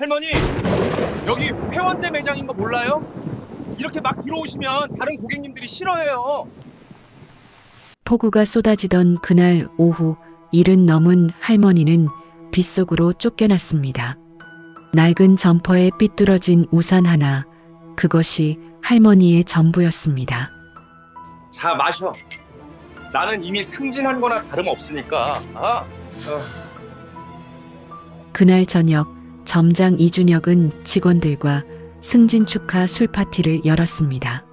할머니, 여기 회원제 매장인 거 몰라요? 이렇게 막 들어오시면 다른 고객님들이 싫어해요. 폭우가 쏟아지던 그날 오후 70 넘은 할머니는 빗속으로 쫓겨났습니다. 낡은 점퍼에 삐뚤어진 우산 하나, 그것이 할머니의 전부였습니다. 자, 마셔. 나는 이미 승진한 거나 다름없으니까. 그날 저녁 점장 이준혁은 직원들과 승진 축하 술 파티를 열었습니다.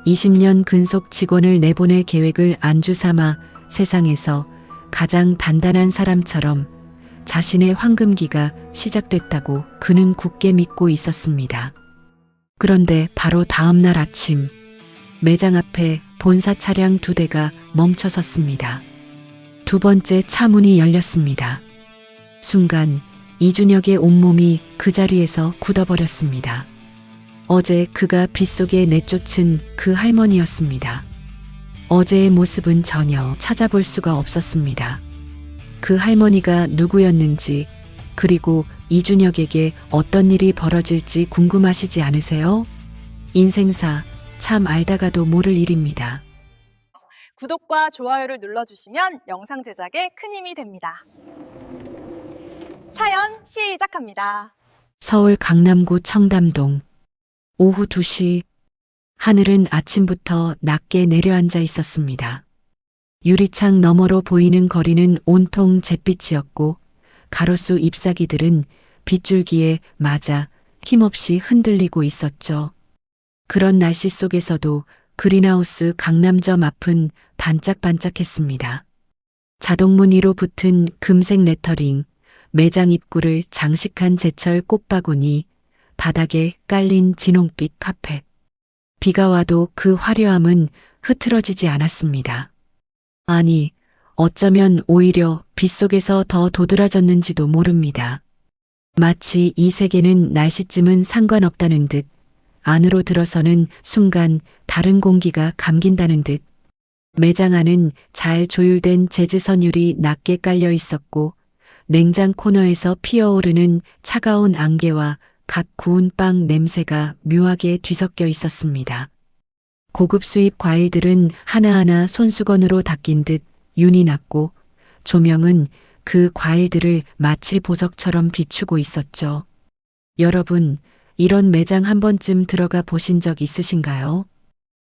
20년 근속 직원을 내보낼 계획을 안주 삼아 세상에서 가장 단단한 사람처럼 자신의 황금기가 시작됐다고 그는 굳게 믿고 있었습니다. 그런데 바로 다음 날 아침 매장 앞에 본사 차량 2대가 멈춰 섰습니다. 두 번째 차 문이 열렸습니다. 순간 이준혁의 온몸이 그 자리에서 굳어버렸습니다. 어제 그가 빗속에 내쫓은 그 할머니였습니다. 어제의 모습은 전혀 찾아볼 수가 없었습니다. 그 할머니가 누구였는지, 그리고 이준혁에게 어떤 일이 벌어질지 궁금하시지 않으세요? 인생사 참 알다가도 모를 일입니다. 구독과 좋아요를 눌러주시면 영상 제작에 큰 힘이 됩니다. 사연 시작합니다. 서울 강남구 청담동 오후 2시 하늘은 아침부터 낮게 내려앉아 있었습니다. 유리창 너머로 보이는 거리는 온통 잿빛이었고 가로수 잎사귀들은 빗줄기에 맞아 힘없이 흔들리고 있었죠. 그런 날씨 속에서도 그린하우스 강남점 앞은 반짝반짝했습니다. 자동문 위로 붙은 금색 레터링, 매장 입구를 장식한 제철 꽃바구니, 바닥에 깔린 진홍빛 카펫. 비가 와도 그 화려함은 흐트러지지 않았습니다. 아니, 어쩌면 오히려 빗속에서 더 도드라졌는지도 모릅니다. 마치 이 세계는 날씨쯤은 상관없다는 듯 안으로 들어서는 순간 다른 공기가 감긴다는 듯 매장 안은 잘 조율된 재즈 선율이 낮게 깔려 있었고 냉장 코너에서 피어오르는 차가운 안개와 갓 구운 빵 냄새가 묘하게 뒤섞여 있었습니다. 고급 수입 과일들은 하나하나 손수건으로 닦인 듯 윤이 났고 조명은 그 과일들을 마치 보석처럼 비추고 있었죠. 여러분, 이런 매장 한 번쯤 들어가 보신 적 있으신가요?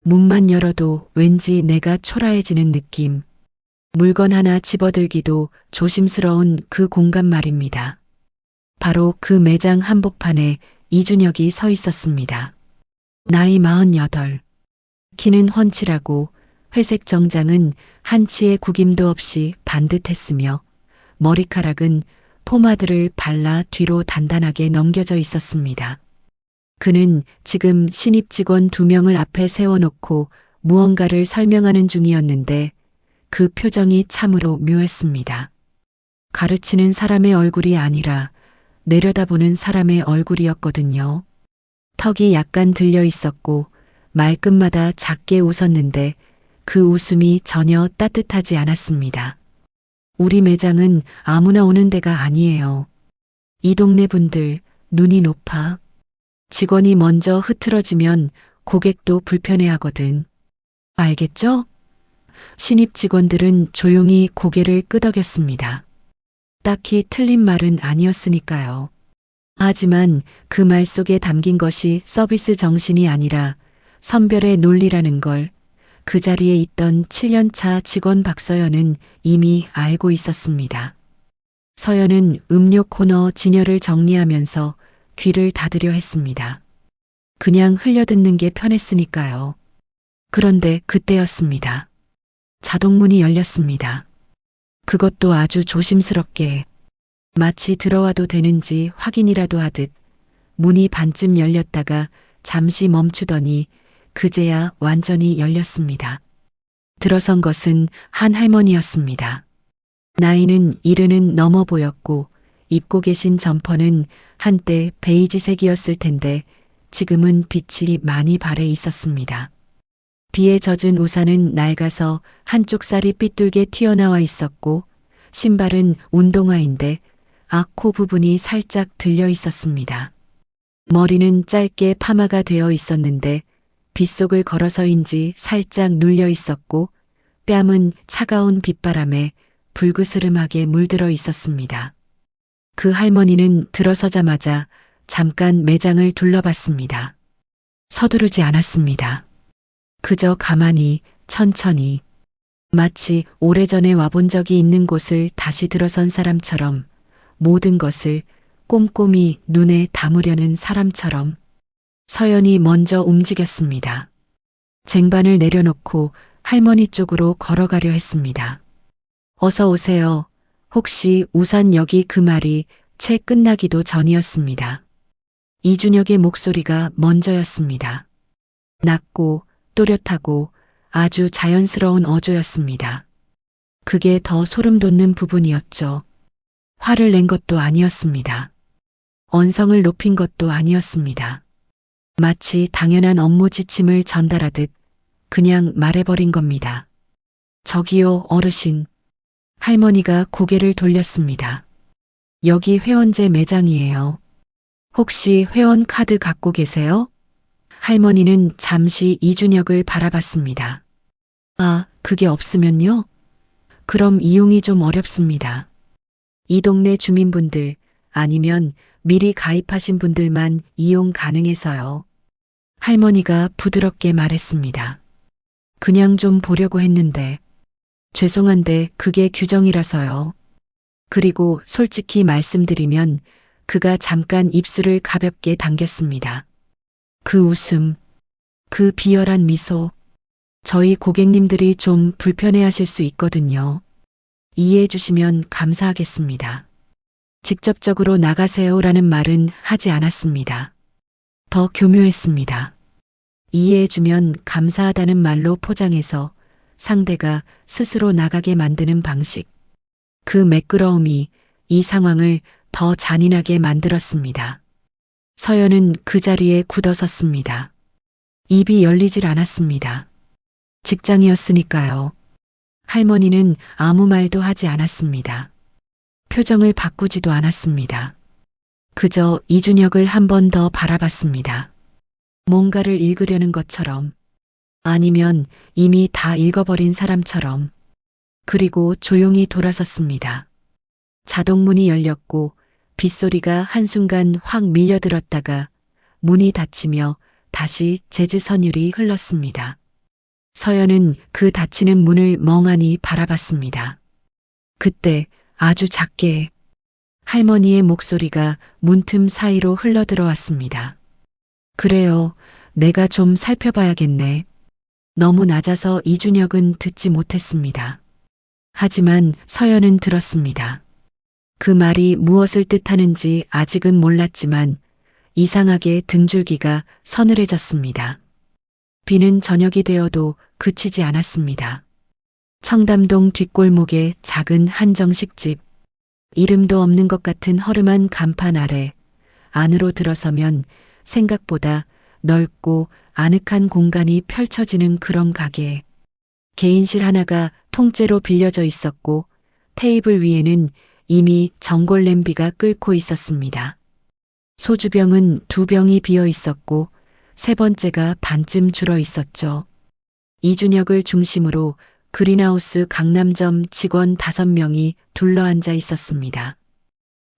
문만 열어도 왠지 내가 초라해지는 느낌. 물건 하나 집어들기도 조심스러운 그 공간 말입니다. 바로 그 매장 한복판에 이준혁이 서 있었습니다. 나이 48. 키는 훤칠하고 회색 정장은 한치의 구김도 없이 반듯했으며 머리카락은 포마드를 발라 뒤로 단단하게 넘겨져 있었습니다. 그는 지금 신입 직원 2명을 앞에 세워놓고 무언가를 설명하는 중이었는데 그 표정이 참으로 묘했습니다. 가르치는 사람의 얼굴이 아니라 내려다보는 사람의 얼굴이었거든요. 턱이 약간 들려 있었고 말끝마다 작게 웃었는데 그 웃음이 전혀 따뜻하지 않았습니다. 우리 매장은 아무나 오는 데가 아니에요. 이 동네 분들 눈이 높아. 직원이 먼저 흐트러지면 고객도 불편해하거든. 알겠죠? 신입 직원들은 조용히 고개를 끄덕였습니다. 딱히 틀린 말은 아니었으니까요. 하지만 그 말 속에 담긴 것이 서비스 정신이 아니라 선별의 논리라는 걸 그 자리에 있던 7년차 직원 박서연은 이미 알고 있었습니다. 서연은 음료 코너 진열을 정리하면서 귀를 닫으려 했습니다. 그냥 흘려듣는 게 편했으니까요. 그런데 그때였습니다. 자동문이 열렸습니다. 그것도 아주 조심스럽게, 마치 들어와도 되는지 확인이라도 하듯 문이 반쯤 열렸다가 잠시 멈추더니 그제야 완전히 열렸습니다. 들어선 것은 한 할머니였습니다. 나이는 70은 넘어 보였고 입고 계신 점퍼는 한때 베이지색이었을 텐데 지금은 빛이 많이 발해 있었습니다. 비에 젖은 우산은 낡아서 한쪽 살이 삐뚤게 튀어나와 있었고 신발은 운동화인데 코 부분이 살짝 들려 있었습니다. 머리는 짧게 파마가 되어 있었는데 빗속을 걸어서인지 살짝 눌려 있었고 뺨은 차가운 빗바람에 불그스름하게 물들어 있었습니다. 그 할머니는 들어서자마자 잠깐 매장을 둘러봤습니다. 서두르지 않았습니다. 그저 가만히 천천히 마치 오래전에 와본 적이 있는 곳을 다시 들어선 사람처럼 모든 것을 꼼꼼히 눈에 담으려는 사람처럼 서연이 먼저 움직였습니다. 쟁반을 내려놓고 할머니 쪽으로 걸어가려 했습니다. 어서 오세요. 혹시 우산 여기 그 말이 채 끝나기도 전이었습니다. 이준혁의 목소리가 먼저였습니다. 낮고 또렷하고 아주 자연스러운 어조였습니다. 그게 더 소름 돋는 부분이었죠. 화를 낸 것도 아니었습니다. 언성을 높인 것도 아니었습니다. 마치 당연한 업무 지침을 전달하듯 그냥 말해버린 겁니다. 저기요, 어르신. 할머니가 고개를 돌렸습니다. 여기 회원제 매장이에요. 혹시 회원 카드 갖고 계세요? 할머니는 잠시 이준혁을 바라봤습니다. 아, 그게 없으면요? 그럼 이용이 좀 어렵습니다. 이 동네 주민분들 아니면 미리 가입하신 분들만 이용 가능해서요. 할머니가 부드럽게 말했습니다. 그냥 좀 보려고 했는데. 죄송한데 그게 규정이라서요. 그리고 솔직히 말씀드리면 그가 잠깐 입술을 가볍게 당겼습니다. 그 웃음, 그 비열한 미소. 저희 고객님들이 좀 불편해하실 수 있거든요. 이해해 주시면 감사하겠습니다. 직접적으로 나가세요라는 말은 하지 않았습니다. 더 교묘했습니다. 이해해 주면 감사하다는 말로 포장해서 상대가 스스로 나가게 만드는 방식. 그 매끄러움이 이 상황을 더 잔인하게 만들었습니다. 서연은 그 자리에 굳어섰습니다. 입이 열리질 않았습니다. 직장이었으니까요. 할머니는 아무 말도 하지 않았습니다. 표정을 바꾸지도 않았습니다. 그저 이준혁을 한 번 더 바라봤습니다. 뭔가를 읽으려는 것처럼, 아니면 이미 다 읽어버린 사람처럼. 그리고 조용히 돌아섰습니다. 자동문이 열렸고 빗소리가 한순간 확 밀려들었다가 문이 닫히며 다시 재즈 선율이 흘렀습니다. 서연은 그 닫히는 문을 멍하니 바라봤습니다. 그때 아주 작게 할머니의 목소리가 문틈 사이로 흘러들어왔습니다. 그래요, 내가 좀 살펴봐야겠네. 너무 낮아서 이준혁은 듣지 못했습니다. 하지만 서연은 들었습니다. 그 말이 무엇을 뜻하는지 아직은 몰랐지만 이상하게 등줄기가 서늘해졌습니다. 비는 저녁이 되어도 그치지 않았습니다. 청담동 뒷골목의 작은 한정식집, 이름도 없는 것 같은 허름한 간판 아래 안으로 들어서면 생각보다 넓고 아늑한 공간이 펼쳐지는 그런 가게. 개인실 하나가 통째로 빌려져 있었고 테이블 위에는 이미 전골 냄비가 끓고 있었습니다. 소주병은 2병이 비어 있었고 세 번째가 반쯤 줄어 있었죠. 이준혁을 중심으로 그린하우스 강남점 직원 5명이 둘러앉아 있었습니다.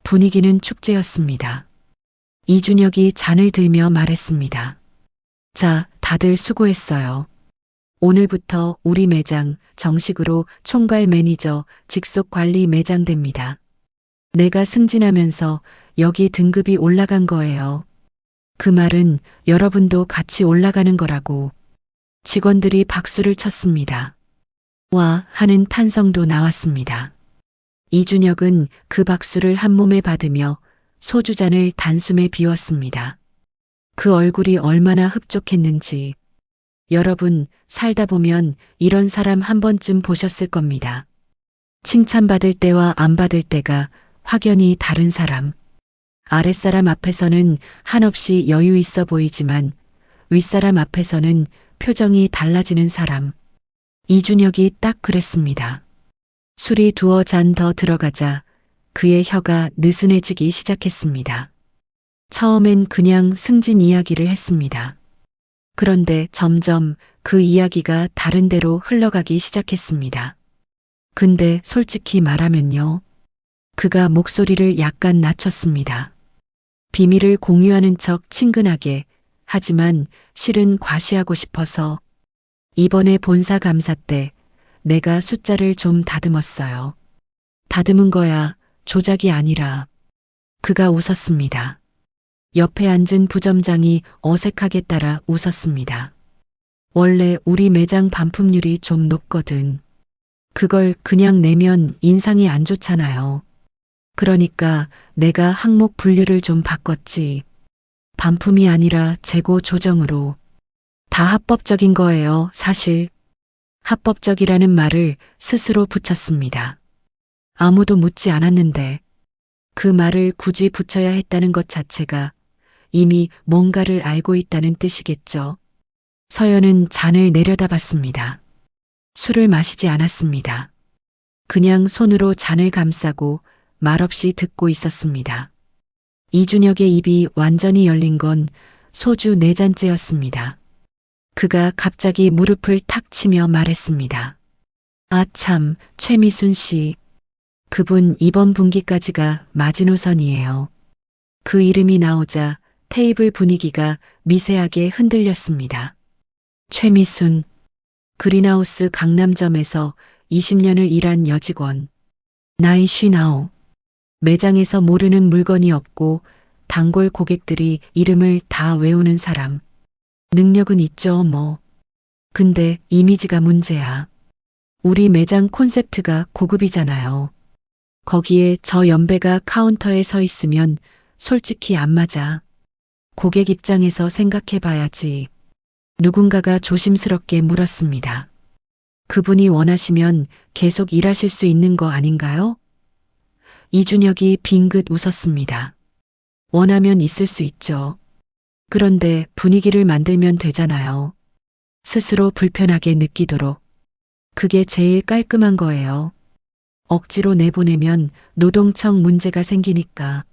분위기는 축제였습니다. 이준혁이 잔을 들며 말했습니다. 자, 다들 수고했어요. 오늘부터 우리 매장 정식으로 총괄 매니저 직속 관리 매장됩니다. 내가 승진하면서 여기 등급이 올라간 거예요. 그 말은 여러분도 같이 올라가는 거라고. 직원들이 박수를 쳤습니다. 와 하는 탄성도 나왔습니다. 이준혁은 그 박수를 한 몸에 받으며 소주잔을 단숨에 비웠습니다. 그 얼굴이 얼마나 흡족했는지. 여러분, 살다 보면 이런 사람 한 번쯤 보셨을 겁니다. 칭찬받을 때와 안 받을 때가 확연히 다른 사람. 아랫사람 앞에서는 한없이 여유 있어 보이지만 윗사람 앞에서는 표정이 달라지는 사람. 이준혁이 딱 그랬습니다. 술이 2잔 더 들어가자 그의 혀가 느슨해지기 시작했습니다. 처음엔 그냥 승진 이야기를 했습니다. 그런데 점점 그 이야기가 다른 데로 흘러가기 시작했습니다. 근데 솔직히 말하면요. 그가 목소리를 약간 낮췄습니다. 비밀을 공유하는 척 친근하게, 하지만 실은 과시하고 싶어서 이번에 본사 감사 때 내가 숫자를 좀 다듬었어요. 다듬은 거야, 조작이 아니라. 그가 웃었습니다. 옆에 앉은 부점장이 어색하게 따라 웃었습니다. 원래 우리 매장 반품률이 좀 높거든. 그걸 그냥 내면 인상이 안 좋잖아요. 그러니까 내가 항목 분류를 좀 바꿨지. 반품이 아니라 재고 조정으로. 다 합법적인 거예요, 사실. 합법적이라는 말을 스스로 붙였습니다. 아무도 묻지 않았는데 그 말을 굳이 붙여야 했다는 것 자체가 이미 뭔가를 알고 있다는 뜻이겠죠. 서연은 잔을 내려다봤습니다. 술을 마시지 않았습니다. 그냥 손으로 잔을 감싸고 말없이 듣고 있었습니다. 이준혁의 입이 완전히 열린 건 소주 4잔째였습니다. 그가 갑자기 무릎을 탁 치며 말했습니다. 아 참, 최미순 씨. 그분 이번 분기까지가 마지노선이에요. 그 이름이 나오자 테이블 분위기가 미세하게 흔들렸습니다. 최미순, 그린하우스 강남점에서 20년을 일한 여직원. 나이 59. 매장에서 모르는 물건이 없고 단골 고객들이 이름을 다 외우는 사람. 능력은 있죠, 뭐. 근데 이미지가 문제야. 우리 매장 콘셉트가 고급이잖아요. 거기에 저 연배가 카운터에 서 있으면 솔직히 안 맞아. 고객 입장에서 생각해 봐야지. 누군가가 조심스럽게 물었습니다. 그분이 원하시면 계속 일하실 수 있는 거 아닌가요? 이준혁이 빙긋 웃었습니다. 원하면 있을 수 있죠. 그런데 분위기를 만들면 되잖아요. 스스로 불편하게 느끼도록. 그게 제일 깔끔한 거예요. 억지로 내보내면 노동청 문제가 생기니까.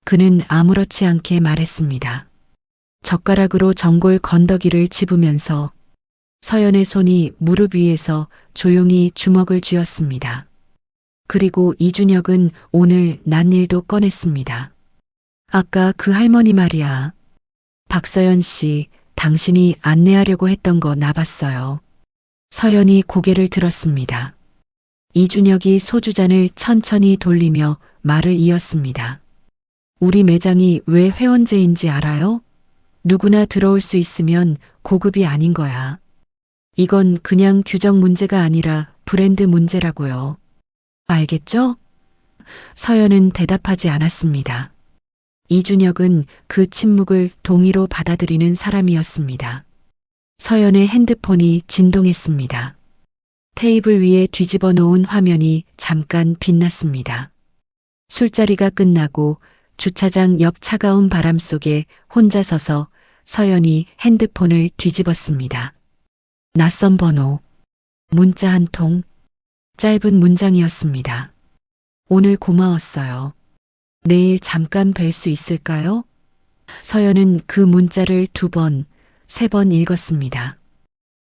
그는 아무렇지 않게 말했습니다. 젓가락으로 전골 건더기를 집으면서 서연의 손이 무릎 위에서 조용히 주먹을 쥐었습니다. 그리고 이준혁은 오늘 난 일도 꺼냈습니다. 아까 그 할머니 말이야. 박서연 씨, 당신이 안내하려고 했던 거 나봤어요. 서연이 고개를 들었습니다. 이준혁이 소주잔을 천천히 돌리며 말을 이었습니다. 우리 매장이 왜 회원제인지 알아요? 누구나 들어올 수 있으면 고급이 아닌 거야. 이건 그냥 규정 문제가 아니라 브랜드 문제라고요. 알겠죠? 서연은 대답하지 않았습니다. 이준혁은 그 침묵을 동의로 받아들이는 사람이었습니다. 서연의 핸드폰이 진동했습니다. 테이블 위에 뒤집어 놓은 화면이 잠깐 빛났습니다. 술자리가 끝나고 주차장 옆 차가운 바람 속에 혼자 서서 서연이 핸드폰을 뒤집었습니다. 낯선 번호, 문자 한 통, 짧은 문장이었습니다. 오늘 고마웠어요. 내일 잠깐 뵐 수 있을까요? 서연은 그 문자를 2번, 3번 읽었습니다.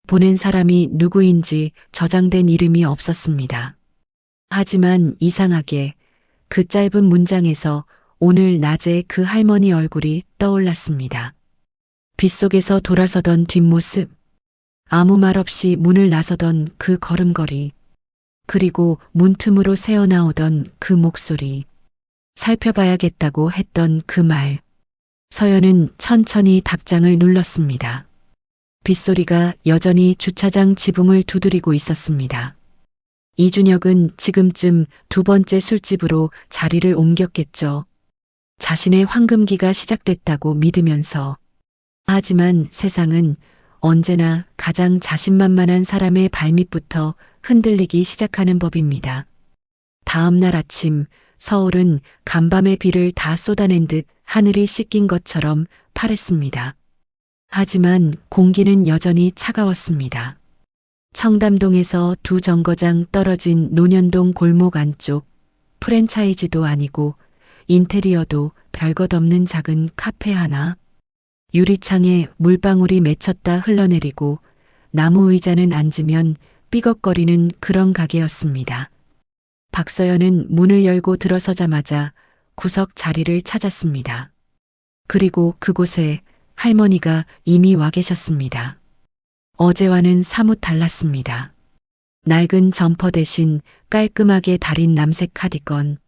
보낸 사람이 누구인지 저장된 이름이 없었습니다. 하지만 이상하게 그 짧은 문장에서 오늘 낮에 그 할머니 얼굴이 떠올랐습니다. 빗속에서 돌아서던 뒷모습, 아무 말 없이 문을 나서던 그 걸음걸이, 그리고 문틈으로 새어나오던 그 목소리, 살펴봐야겠다고 했던 그 말. 서연은 천천히 답장을 눌렀습니다. 빗소리가 여전히 주차장 지붕을 두드리고 있었습니다. 이준혁은 지금쯤 2번째 술집으로 자리를 옮겼겠죠. 자신의 황금기가 시작됐다고 믿으면서. 하지만 세상은 언제나 가장 자신만만한 사람의 발밑부터 흔들리기 시작하는 법입니다. 다음 날 아침 서울은 간밤의 비를 다 쏟아낸 듯 하늘이 씻긴 것처럼 파랬습니다. 하지만 공기는 여전히 차가웠습니다. 청담동에서 2 정거장 떨어진 논현동 골목 안쪽, 프랜차이즈도 아니고 인테리어도 별것 없는 작은 카페 하나. 유리창에 물방울이 맺혔다 흘러내리고 나무 의자는 앉으면 삐걱거리는 그런 가게였습니다. 박서연은 문을 열고 들어서자마자 구석 자리를 찾았습니다. 그리고 그곳에 할머니가 이미 와 계셨습니다. 어제와는 사뭇 달랐습니다. 낡은 점퍼 대신 깔끔하게 다린 남색 카디건,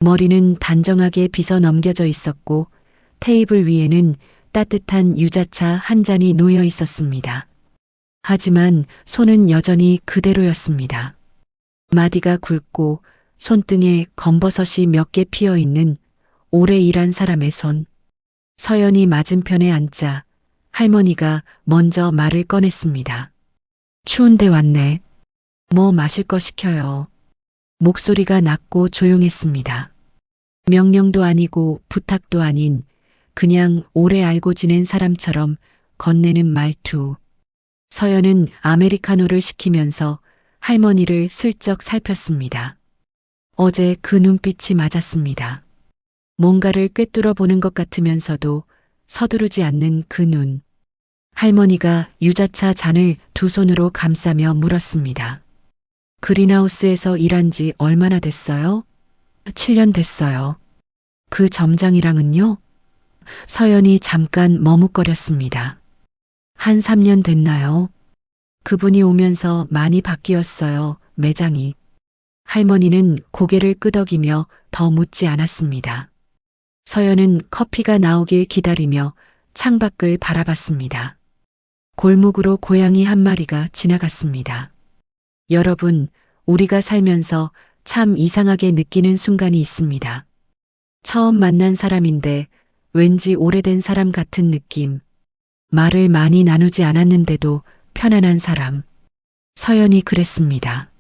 머리는 단정하게 빗어 넘겨져 있었고 테이블 위에는 따뜻한 유자차 한 잔이 놓여 있었습니다. 하지만 손은 여전히 그대로였습니다. 마디가 굵고 손등에 검버섯이 몇 개 피어 있는 오래 일한 사람의 손. 서연이 맞은편에 앉자 할머니가 먼저 말을 꺼냈습니다. 추운데 왔네. 뭐 마실 거 시켜요. 목소리가 낮고 조용했습니다. 명령도 아니고 부탁도 아닌 그냥 오래 알고 지낸 사람처럼 건네는 말투. 서연은 아메리카노를 시키면서 할머니를 슬쩍 살폈습니다. 어제 그 눈빛이 맞았습니다. 뭔가를 꿰뚫어 보는 것 같으면서도 서두르지 않는 그 눈. 할머니가 유자차 잔을 두 손으로 감싸며 물었습니다. 그린하우스에서 일한 지 얼마나 됐어요? 7년 됐어요. 그 점장이랑은요? 서연이 잠깐 머뭇거렸습니다. 한 3년 됐나요? 그분이 오면서 많이 바뀌었어요, 매장이. 할머니는 고개를 끄덕이며 더 묻지 않았습니다. 서연은 커피가 나오길 기다리며 창밖을 바라봤습니다. 골목으로 고양이 한 마리가 지나갔습니다. 여러분, 우리가 살면서 참 이상하게 느끼는 순간이 있습니다. 처음 만난 사람인데 왠지 오래된 사람 같은 느낌. 말을 많이 나누지 않았는데도 편안한 사람. 서연이 그랬습니다.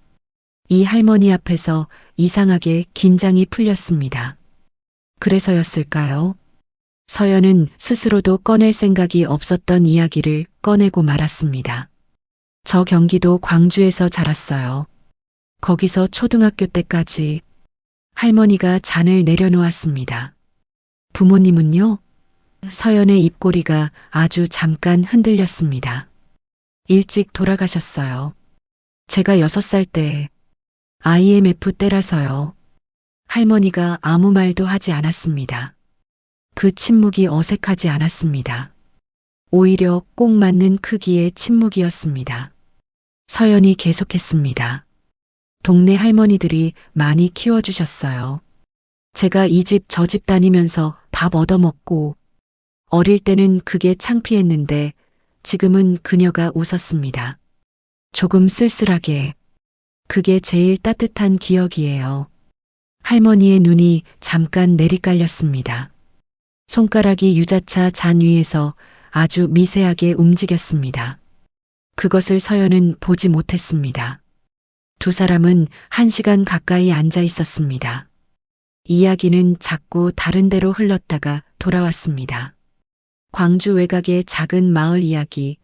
이 할머니 앞에서 이상하게 긴장이 풀렸습니다. 그래서였을까요? 서연은 스스로도 꺼낼 생각이 없었던 이야기를 꺼내고 말았습니다. 저 경기도 광주에서 자랐어요. 거기서 초등학교 때까지. 할머니가 잔을 내려놓았습니다. 부모님은요? 서연의 입꼬리가 아주 잠깐 흔들렸습니다. 일찍 돌아가셨어요. 제가 6살 때 IMF 때라서요. 할머니가 아무 말도 하지 않았습니다. 그 침묵이 어색하지 않았습니다. 오히려 꼭 맞는 크기의 침묵이었습니다. 서연이 계속했습니다. 동네 할머니들이 많이 키워주셨어요. 제가 이 집 저 집 다니면서 밥 얻어먹고 어릴 때는 그게 창피했는데 지금은 그녀가 웃었습니다. 조금 쓸쓸하게. 그게 제일 따뜻한 기억이에요. 할머니의 눈이 잠깐 내리깔렸습니다. 손가락이 유자차 잔 위에서 아주 미세하게 움직였습니다. 그것을 서연은 보지 못했습니다. 두 사람은 1시간 가까이 앉아 있었습니다. 이야기는 자꾸 다른 데로 흘렀다가 돌아왔습니다. 광주 외곽의 작은 마을 이야기,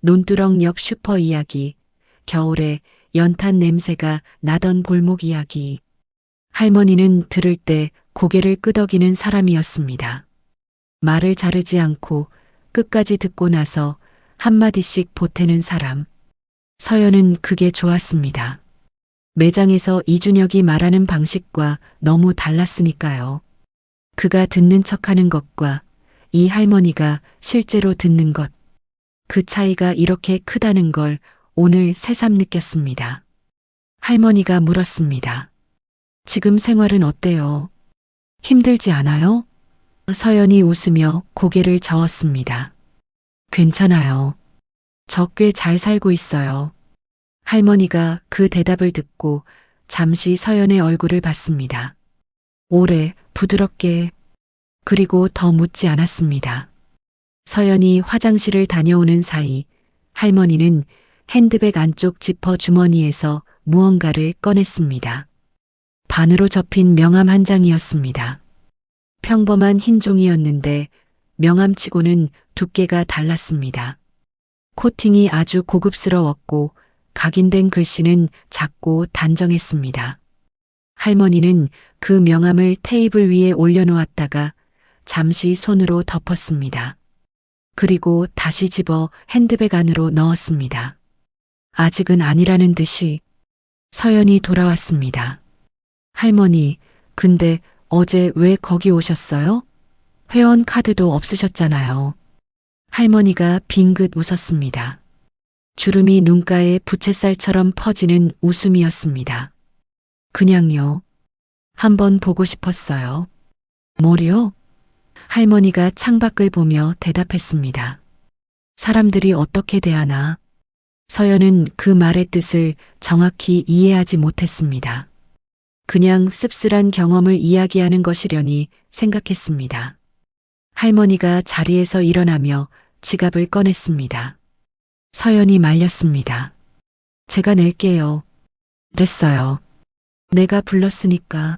논두렁 옆 슈퍼 이야기, 겨울에 연탄 냄새가 나던 골목 이야기. 할머니는 들을 때 고개를 끄덕이는 사람이었습니다. 말을 자르지 않고 끝까지 듣고 나서 한마디씩 보태는 사람. 서연은 그게 좋았습니다. 매장에서 이준혁이 말하는 방식과 너무 달랐으니까요. 그가 듣는 척하는 것과 이 할머니가 실제로 듣는 것. 그 차이가 이렇게 크다는 걸 오늘 새삼 느꼈습니다. 할머니가 물었습니다. 지금 생활은 어때요? 힘들지 않아요? 서연이 웃으며 고개를 저었습니다. 괜찮아요. 저 꽤 잘 살고 있어요. 할머니가 그 대답을 듣고 잠시 서연의 얼굴을 봤습니다. 오래, 부드럽게, 그리고 더 묻지 않았습니다. 서연이 화장실을 다녀오는 사이 할머니는 핸드백 안쪽 지퍼 주머니에서 무언가를 꺼냈습니다. 반으로 접힌 명함 한 장이었습니다. 평범한 흰 종이였는데 명함치고는 두께가 달랐습니다. 코팅이 아주 고급스러웠고 각인된 글씨는 작고 단정했습니다. 할머니는 그 명함을 테이블 위에 올려놓았다가 잠시 손으로 덮었습니다. 그리고 다시 집어 핸드백 안으로 넣었습니다. 아직은 아니라는 듯이 서연이 돌아왔습니다. 할머니, 근데 어제 왜 거기 오셨어요? 회원 카드도 없으셨잖아요. 할머니가 빙긋 웃었습니다. 주름이 눈가에 부채살처럼 퍼지는 웃음이었습니다. 그냥요. 한번 보고 싶었어요. 뭐요? 할머니가 창밖을 보며 대답했습니다. 사람들이 어떻게 대하나? 서연은 그 말의 뜻을 정확히 이해하지 못했습니다. 그냥 씁쓸한 경험을 이야기하는 것이려니 생각했습니다. 할머니가 자리에서 일어나며 지갑을 꺼냈습니다. 서연이 말렸습니다. 제가 낼게요. 됐어요. 내가 불렀으니까.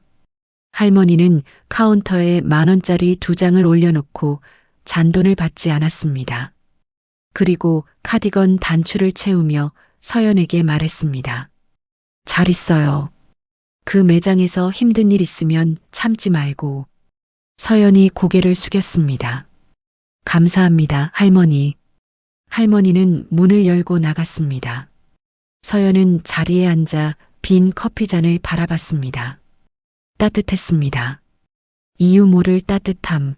할머니는 카운터에 10,000원짜리 2장을 올려놓고 잔돈을 받지 않았습니다. 그리고 카디건 단추를 채우며 서연에게 말했습니다. 잘 있어요. 그 매장에서 힘든 일 있으면 참지 말고. 서연이 고개를 숙였습니다. 감사합니다, 할머니. 할머니는 문을 열고 나갔습니다. 서연은 자리에 앉아 빈 커피잔을 바라봤습니다. 따뜻했습니다. 이유 모를 따뜻함.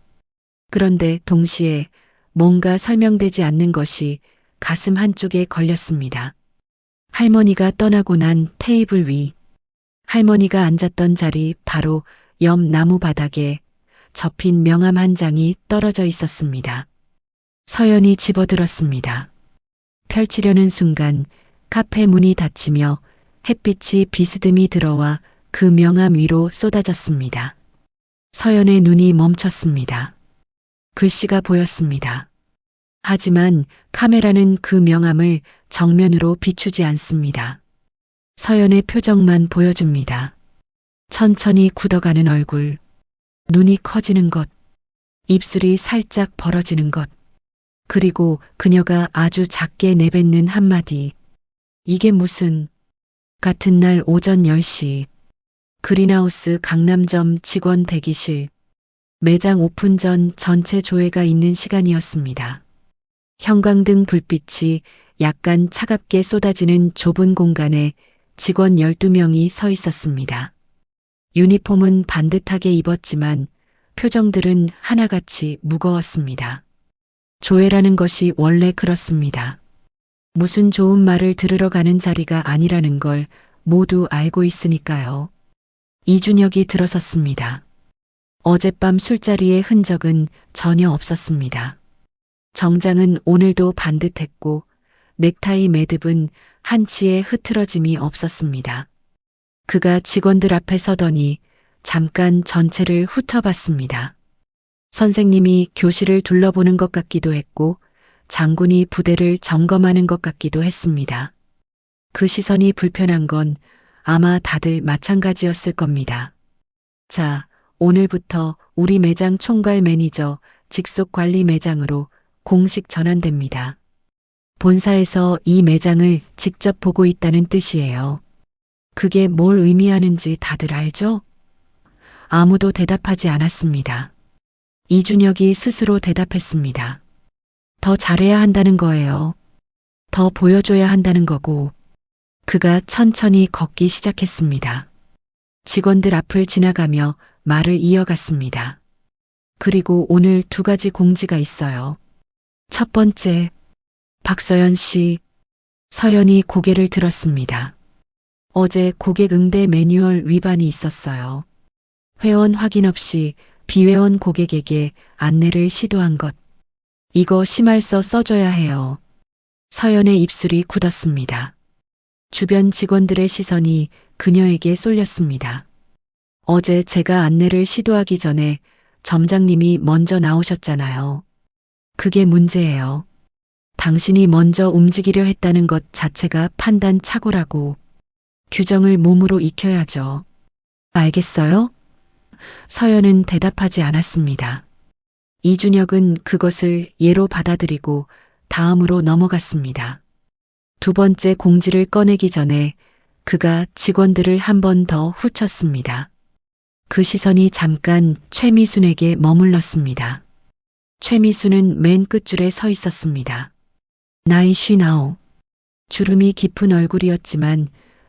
그런데 동시에 뭔가 설명되지 않는 것이 가슴 한쪽에 걸렸습니다. 할머니가 떠나고 난 테이블 위. 할머니가 앉았던 자리 바로 옆 나무 바닥에 접힌 명함 한 장이 떨어져 있었습니다. 서연이 집어들었습니다. 펼치려는 순간 카페 문이 닫히며 햇빛이 비스듬히 들어와 그 명함 위로 쏟아졌습니다. 서연의 눈이 멈췄습니다. 글씨가 보였습니다. 하지만 카메라는 그 명함을 정면으로 비추지 않습니다. 서연의 표정만 보여줍니다. 천천히 굳어가는 얼굴, 눈이 커지는 것, 입술이 살짝 벌어지는 것, 그리고 그녀가 아주 작게 내뱉는 한마디. 이게 무슨... 같은 날 오전 10시 그린하우스 강남점 직원 대기실. 매장 오픈 전 전체 조회가 있는 시간이었습니다. 형광등 불빛이 약간 차갑게 쏟아지는 좁은 공간에 직원 12명이 서 있었습니다. 유니폼은 반듯하게 입었지만 표정들은 하나같이 무거웠습니다. 조회라는 것이 원래 그렇습니다. 무슨 좋은 말을 들으러 가는 자리가 아니라는 걸 모두 알고 있으니까요. 이준혁이 들어섰습니다. 어젯밤 술자리의 흔적은 전혀 없었습니다. 정장은 오늘도 반듯했고 넥타이 매듭은 한치의 흐트러짐이 없었습니다. 그가 직원들 앞에 서더니 잠깐 전체를 훑어봤습니다. 선생님이 교실을 둘러보는 것 같기도 했고 장군이 부대를 점검하는 것 같기도 했습니다. 그 시선이 불편한 건 아마 다들 마찬가지였을 겁니다. 자, 오늘부터 우리 매장 총괄 매니저 직속 관리 매장으로 공식 전환됩니다. 본사에서 이 매장을 직접 보고 있다는 뜻이에요. 그게 뭘 의미하는지 다들 알죠? 아무도 대답하지 않았습니다. 이준혁이 스스로 대답했습니다. 더 잘해야 한다는 거예요. 더 보여줘야 한다는 거고. 그가 천천히 걷기 시작했습니다. 직원들 앞을 지나가며 말을 이어갔습니다. 그리고 오늘 2가지 공지가 있어요. 첫 번째, 박서연 씨. 서연이 고개를 들었습니다. 어제 고객 응대 매뉴얼 위반이 있었어요. 회원 확인 없이 비회원 고객에게 안내를 시도한 것. 이거 심할서 써줘야 해요. 서연의 입술이 굳었습니다. 주변 직원들의 시선이 그녀에게 쏠렸습니다. 어제 제가 안내를 시도하기 전에 점장님이 먼저 나오셨잖아요. 그게 문제예요. 당신이 먼저 움직이려 했다는 것 자체가 판단 착오라고. 규정을 몸으로 익혀야죠. 알겠어요? 서연은 대답하지 않았습니다. 이준혁은 그것을 예로 받아들이고 다음으로 넘어갔습니다. 2번째 공지를 꺼내기 전에 그가 직원들을 한 번 더 훑쳤습니다. 그 시선이 잠깐 최미순에게 머물렀습니다. 최미순은 맨 끝줄에 서 있었습니다. 나이 59. 주름이 깊은 얼굴이었지만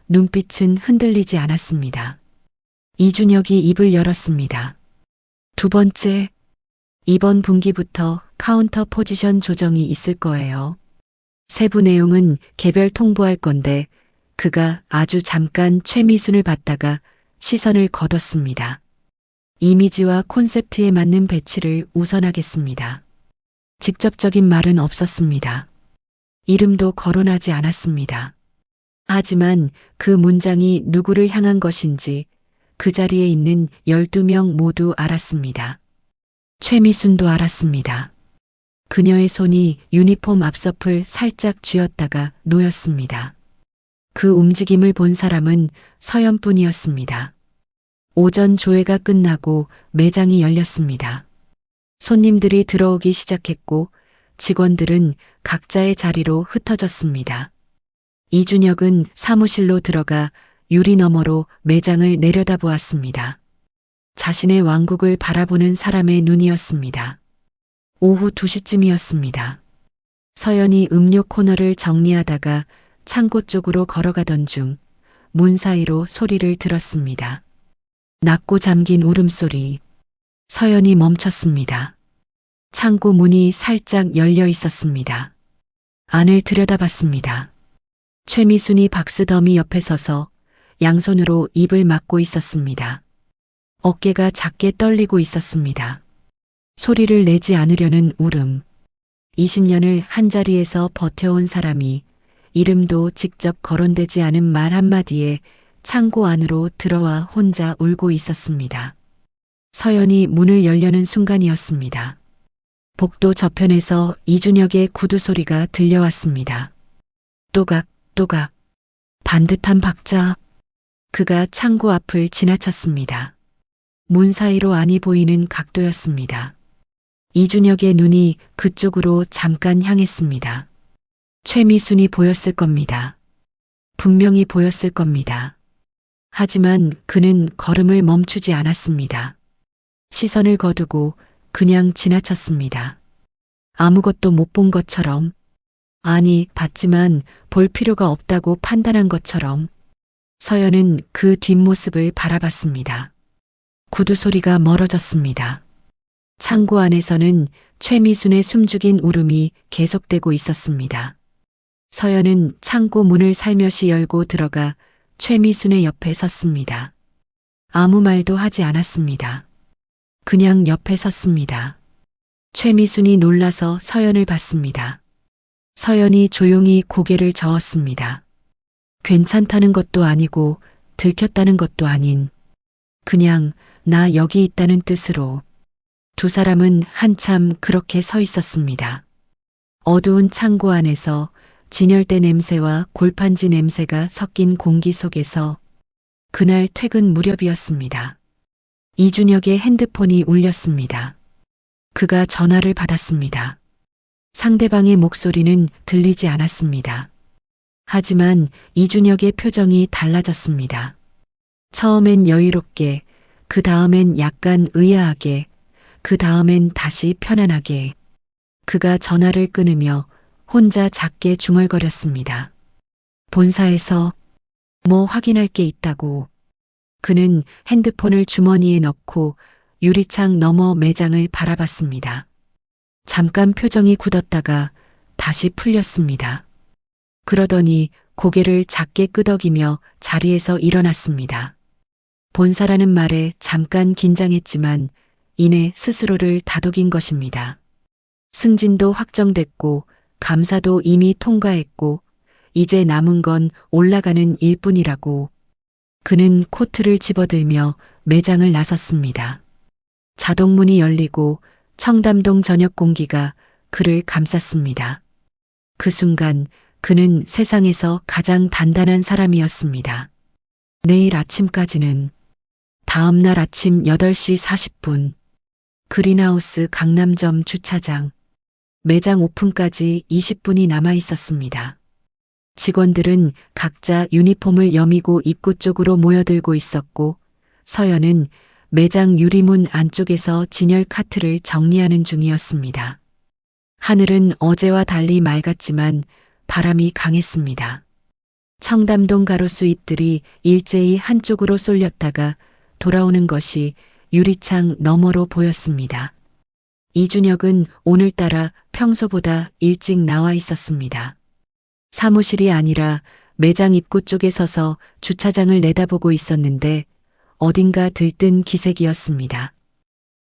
눈빛은 흔들리지 않았습니다. 이준혁이 입을 열었습니다. 두 번째, 이번 분기부터 카운터 포지션 조정이 있을 거예요. 세부 내용은 개별 통보할 건데 그가 아주 잠깐 최미순을 봤다가 시선을 거뒀습니다. 이미지와 콘셉트에 맞는 배치를 우선하겠습니다. 직접적인 말은 없었습니다. 이름도 거론하지 않았습니다. 하지만 그 문장이 누구를 향한 것인지 그 자리에 있는 12명 모두 알았습니다. 최미순도 알았습니다. 그녀의 손이 유니폼 앞서풀 살짝 쥐었다가 놓였습니다. 그 움직임을 본 사람은 서연뿐이었습니다. 오전 조회가 끝나고 매장이 열렸습니다. 손님들이 들어오기 시작했고 직원들은 각자의 자리로 흩어졌습니다. 이준혁은 사무실로 들어가 유리 너머로 매장을 내려다보았습니다. 자신의 왕국을 바라보는 사람의 눈이었습니다. 오후 2시쯤이었습니다. 서연이 음료 코너를 정리하다가 창고 쪽으로 걸어가던 중 문 사이로 소리를 들었습니다. 낮고 잠긴 울음소리. 서연이 멈췄습니다. 창고 문이 살짝 열려 있었습니다. 안을 들여다봤습니다. 최미순이 박스더미 옆에 서서 양손으로 입을 막고 있었습니다. 어깨가 작게 떨리고 있었습니다. 소리를 내지 않으려는 울음. 20년을 한자리에서 버텨온 사람이 이름도 직접 거론되지 않은 말 한마디에 창고 안으로 들어와 혼자 울고 있었습니다. 서연이 문을 열려는 순간이었습니다. 복도 저편에서 이준혁의 구두 소리가 들려왔습니다. 또각, 또각. 반듯한 박자. 그가 창고 앞을 지나쳤습니다. 문 사이로 안이 보이는 각도였습니다. 이준혁의 눈이 그쪽으로 잠깐 향했습니다. 최미순이 보였을 겁니다. 분명히 보였을 겁니다. 하지만 그는 걸음을 멈추지 않았습니다. 시선을 거두고 그냥 지나쳤습니다. 아무것도 못 본 것처럼, 아니, 봤지만 볼 필요가 없다고 판단한 것처럼 서연은 그 뒷모습을 바라봤습니다. 구두 소리가 멀어졌습니다. 창고 안에서는 최미순의 숨죽인 울음이 계속되고 있었습니다. 서연은 창고 문을 살며시 열고 들어가 최미순의 옆에 섰습니다. 아무 말도 하지 않았습니다. 그냥 옆에 섰습니다. 최미순이 놀라서 서연을 봤습니다. 서연이 조용히 고개를 저었습니다. 괜찮다는 것도 아니고 들켰다는 것도 아닌 그냥 나 여기 있다는 뜻으로. 두 사람은 한참 그렇게 서 있었습니다. 어두운 창고 안에서 진열대 냄새와 골판지 냄새가 섞인 공기 속에서 그날 퇴근 무렵이었습니다. 이준혁의 핸드폰이 울렸습니다. 그가 전화를 받았습니다. 상대방의 목소리는 들리지 않았습니다. 하지만 이준혁의 표정이 달라졌습니다. 처음엔 여유롭게, 그 다음엔 약간 의아하게, 그 다음엔 다시 편안하게. 그가 전화를 끊으며 혼자 작게 중얼거렸습니다. 본사에서 뭐 확인할 게 있다고. 그는 핸드폰을 주머니에 넣고 유리창 너머 매장을 바라봤습니다. 잠깐 표정이 굳었다가 다시 풀렸습니다. 그러더니 고개를 작게 끄덕이며 자리에서 일어났습니다. 본사라는 말에 잠깐 긴장했지만 이내 스스로를 다독인 것입니다. 승진도 확정됐고 감사도 이미 통과했고 이제 남은 건 올라가는 일뿐이라고. 그는 코트를 집어들며 매장을 나섰습니다. 자동문이 열리고 청담동 저녁 공기가 그를 감쌌습니다. 그 순간 그는 세상에서 가장 단단한 사람이었습니다. 내일 아침까지는, 다음 날 아침 8시 40분, 그린하우스 강남점 주차장, 매장 오픈까지 20분이 남아 있었습니다. 직원들은 각자 유니폼을 여미고 입구 쪽으로 모여들고 있었고 서연은 매장 유리문 안쪽에서 진열 카트를 정리하는 중이었습니다. 하늘은 어제와 달리 맑았지만 바람이 강했습니다. 청담동 가로수 잎들이 일제히 한쪽으로 쏠렸다가 돌아오는 것이 유리창 너머로 보였습니다. 이준혁은 오늘따라 평소보다 일찍 나와 있었습니다. 사무실이 아니라 매장 입구 쪽에 서서 주차장을 내다보고 있었는데 어딘가 들뜬 기색이었습니다.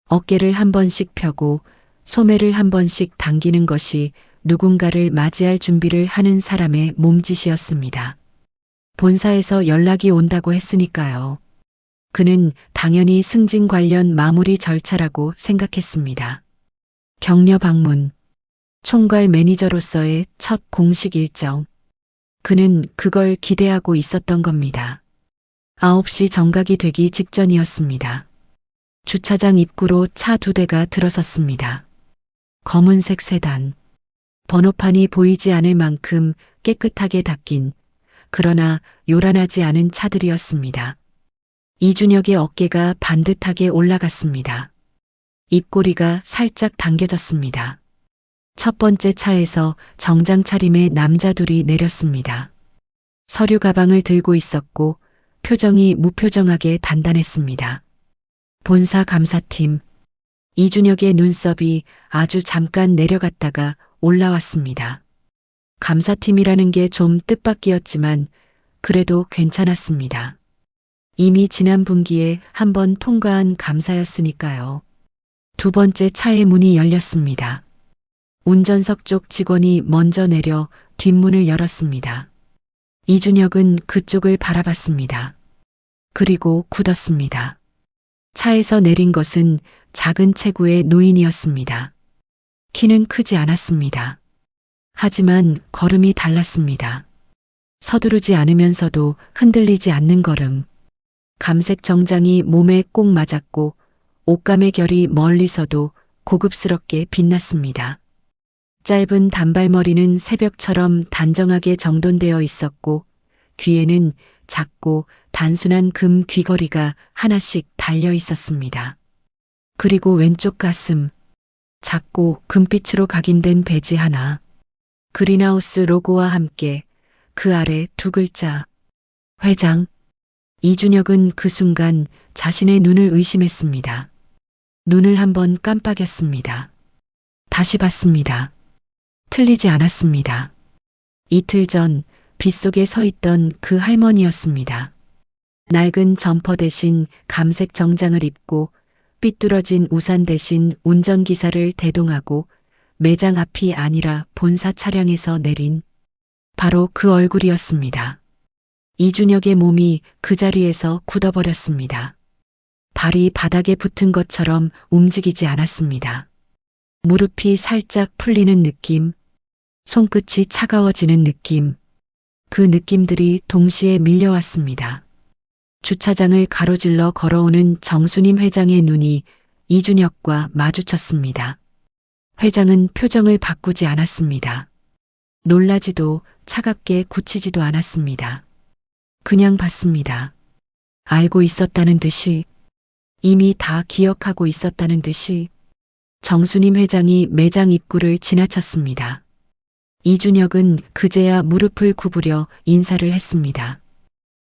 어깨를 한 번씩 펴고 소매를 한 번씩 당기는 것이 누군가를 맞이할 준비를 하는 사람의 몸짓이었습니다. 본사에서 연락이 온다고 했으니까요. 그는 당연히 승진 관련 마무리 절차라고 생각했습니다. 격려 방문, 총괄 매니저로서의 첫 공식 일정. 그는 그걸 기대하고 있었던 겁니다. 9시 정각이 되기 직전이었습니다. 주차장 입구로 차 2대가 들어섰습니다. 검은색 세단. 번호판이 보이지 않을 만큼 깨끗하게 닦인 그러나 요란하지 않은 차들이었습니다. 이준혁의 어깨가 반듯하게 올라갔습니다. 입꼬리가 살짝 당겨졌습니다. 첫 번째 차에서 정장 차림의 남자 둘이 내렸습니다. 서류 가방을 들고 있었고 표정이 무표정하게 단단했습니다. 본사 감사팀. 이준혁의 눈썹이 아주 잠깐 내려갔다가 올라왔습니다. 감사팀이라는 게 좀 뜻밖이었지만 그래도 괜찮았습니다. 이미 지난 분기에 한 번 통과한 감사였으니까요. 두 번째 차의 문이 열렸습니다. 운전석 쪽 직원이 먼저 내려 뒷문을 열었습니다. 이준혁은 그쪽을 바라봤습니다. 그리고 굳었습니다. 차에서 내린 것은 작은 체구의 노인이었습니다. 키는 크지 않았습니다. 하지만 걸음이 달랐습니다. 서두르지 않으면서도 흔들리지 않는 걸음. 감색 정장이 몸에 꼭 맞았고 옷감의 결이 멀리서도 고급스럽게 빛났습니다. 짧은 단발머리는 새벽처럼 단정하게 정돈되어 있었고 귀에는 작고 단순한 금 귀걸이가 하나씩 달려 있었습니다. 그리고 왼쪽 가슴, 작고 금빛으로 각인된 배지 하나. 그린하우스 로고와 함께 그 아래 두 글자, 회장. 이준혁은 그 순간 자신의 눈을 의심했습니다. 눈을 한번 깜빡였습니다. 다시 봤습니다. 틀리지 않았습니다. 이틀 전 빗속에 서 있던 그 할머니였습니다. 낡은 점퍼 대신 감색 정장을 입고 삐뚤어진 우산 대신 운전기사를 대동하고 매장 앞이 아니라 본사 차량에서 내린 바로 그 얼굴이었습니다. 이준혁의 몸이 그 자리에서 굳어버렸습니다. 발이 바닥에 붙은 것처럼 움직이지 않았습니다. 무릎이 살짝 풀리는 느낌, 손끝이 차가워지는 느낌, 그 느낌들이 동시에 밀려왔습니다. 주차장을 가로질러 걸어오는 정수님 회장의 눈이 이준혁과 마주쳤습니다. 회장은 표정을 바꾸지 않았습니다. 놀라지도 차갑게 굳히지도 않았습니다. 그냥 봤습니다. 알고 있었다는 듯이, 이미 다 기억하고 있었다는 듯이. 정수님 회장이 매장 입구를 지나쳤습니다. 이준혁은 그제야 무릎을 구부려 인사를 했습니다.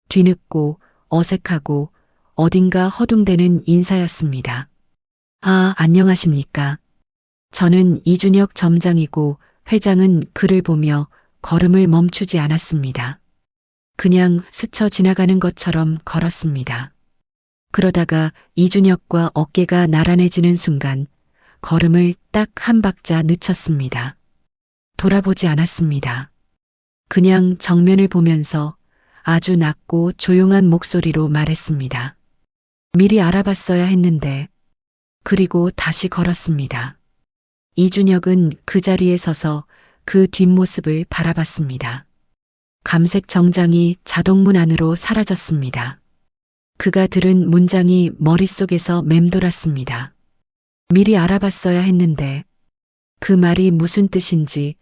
뒤늦고 어색하고 어딘가 허둥대는 인사였습니다. 아, 안녕하십니까. 저는 이준혁 점장이고 회장은 그를 보며 걸음을 멈추지 않았습니다. 그냥 스쳐 지나가는 것처럼 걸었습니다. 그러다가 이준혁과 어깨가 나란해지는 순간 걸음을 딱 한 박자 늦췄습니다. 돌아보지 않았습니다. 그냥 정면을 보면서 아주 낮고 조용한 목소리로 말했습니다. 미리 알아봤어야 했는데. 그리고 다시 걸었습니다. 이준혁은 그 자리에 서서 그 뒷모습을 바라봤습니다. 감색 정장이 자동문 안으로 사라졌습니다. 그가 들은 문장이 머릿속에서 맴돌았습니다. 미리 알아봤어야 했는데. 그 말이 무슨 뜻인지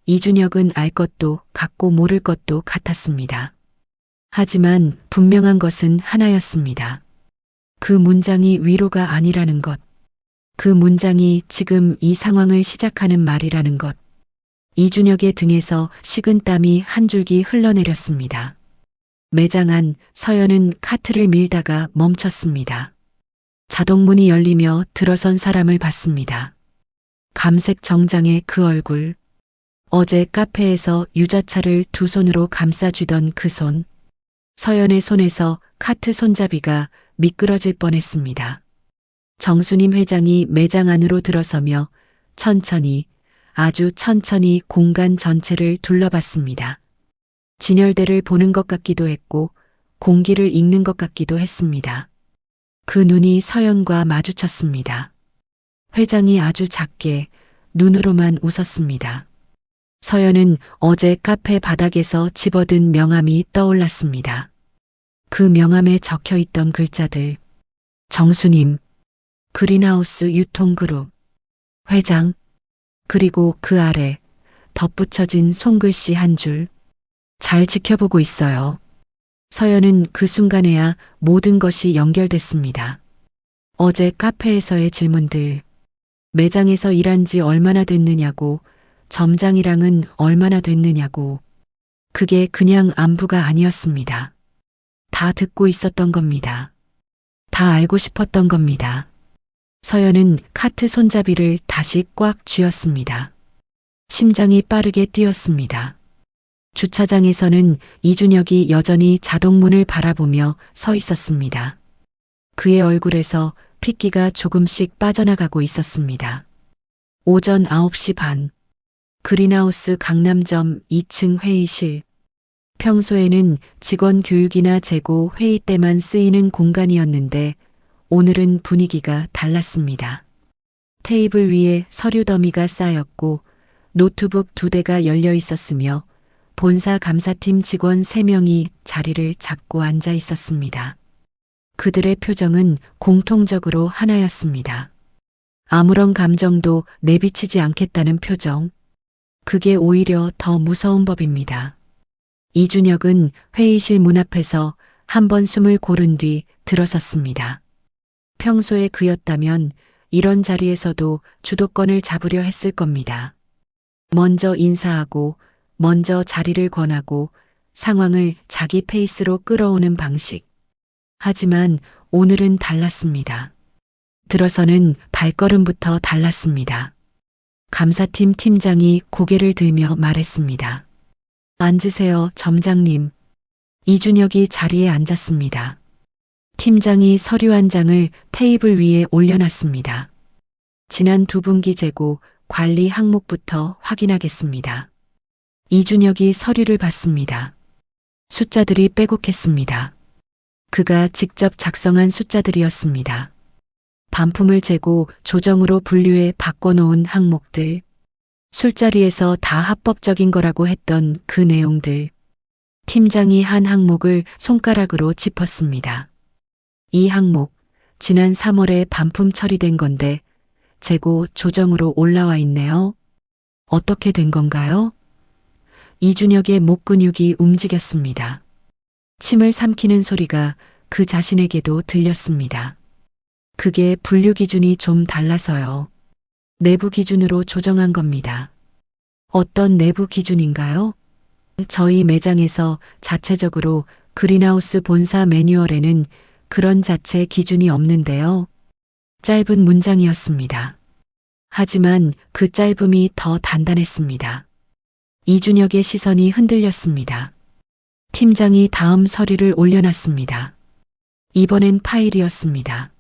이준혁은 알 것도 같고 모를 것도 같았습니다. 하지만 분명한 것은 하나였습니다. 그 문장이 위로가 아니라는 것. 그 문장이 지금 이 상황을 시작하는 말이라는 것. 이준혁의 등에서 식은 땀이 한 줄기 흘러내렸습니다. 매장 안 서연은 카트를 밀다가 멈췄습니다. 자동문이 열리며 들어선 사람을 봤습니다. 감색 정장의 그 얼굴. 어제 카페에서 유자차를 두 손으로 감싸쥐던 그 손. 서연의 손에서 카트 손잡이가 미끄러질 뻔했습니다. 정수님 회장이 매장 안으로 들어서며 천천히, 아주 천천히 공간 전체를 둘러봤습니다. 진열대를 보는 것 같기도 했고 공기를 읽는 것 같기도 했습니다. 그 눈이 서연과 마주쳤습니다. 회장이 아주 작게 눈으로만 웃었습니다. 서연은 어제 카페 바닥에서 집어든 명함이 떠올랐습니다. 그 명함에 적혀 있던 글자들. 정수님, 그린하우스 유통그룹, 회장, 그리고 그 아래 덧붙여진 손글씨 한 줄. 잘 지켜보고 있어요. 서연은 그 순간에야 모든 것이 연결됐습니다. 어제 카페에서의 질문들, 매장에서 일한 지 얼마나 됐느냐고, 점장이랑은 얼마나 됐느냐고. 그게 그냥 안부가 아니었습니다. 다 듣고 있었던 겁니다. 다 알고 싶었던 겁니다. 서연은 카트 손잡이를 다시 꽉 쥐었습니다. 심장이 빠르게 뛰었습니다. 주차장에서는 이준혁이 여전히 자동문을 바라보며 서 있었습니다. 그의 얼굴에서 핏기가 조금씩 빠져나가고 있었습니다. 오전 9시 반. 그린하우스 강남점 2층 회의실. 평소에는 직원 교육이나 재고 회의 때만 쓰이는 공간이었는데 오늘은 분위기가 달랐습니다. 테이블 위에 서류 더미가 쌓였고 노트북 2대가 열려 있었으며 본사 감사팀 직원 3명이 자리를 잡고 앉아 있었습니다. 그들의 표정은 공통적으로 하나였습니다. 아무런 감정도 내비치지 않겠다는 표정. 그게 오히려 더 무서운 법입니다. 이준혁은 회의실 문 앞에서 한 번 숨을 고른 뒤 들어섰습니다. 평소에 그였다면 이런 자리에서도 주도권을 잡으려 했을 겁니다. 먼저 인사하고 먼저 자리를 권하고 상황을 자기 페이스로 끌어오는 방식. 하지만 오늘은 달랐습니다. 들어서는 발걸음부터 달랐습니다. 감사팀 팀장이 고개를 들며 말했습니다. 앉으세요, 점장님. 이준혁이 자리에 앉았습니다. 팀장이 서류 한 장을 테이블 위에 올려놨습니다. 지난 2분기 재고 관리 항목부터 확인하겠습니다. 이준혁이 서류를 봤습니다. 숫자들이 빼곡했습니다. 그가 직접 작성한 숫자들이었습니다. 반품을 재고 조정으로 분류해 바꿔놓은 항목들. 술자리에서 다 합법적인 거라고 했던 그 내용들. 팀장이 한 항목을 손가락으로 짚었습니다. 이 항목, 지난 3월에 반품 처리된 건데 재고 조정으로 올라와 있네요. 어떻게 된 건가요? 이준혁의 목 근육이 움직였습니다. 침을 삼키는 소리가 그 자신에게도 들렸습니다. 그게 분류 기준이 좀 달라서요. 내부 기준으로 조정한 겁니다. 어떤 내부 기준인가요? 저희 매장에서 자체적으로 그린하우스 본사 매뉴얼에는 그런 자체 기준이 없는데요. 짧은 문장이었습니다. 하지만 그 짧음이 더 단단했습니다. 이준혁의 시선이 흔들렸습니다. 팀장이 다음 서류를 올려놨습니다. 이번엔 파일이었습니다.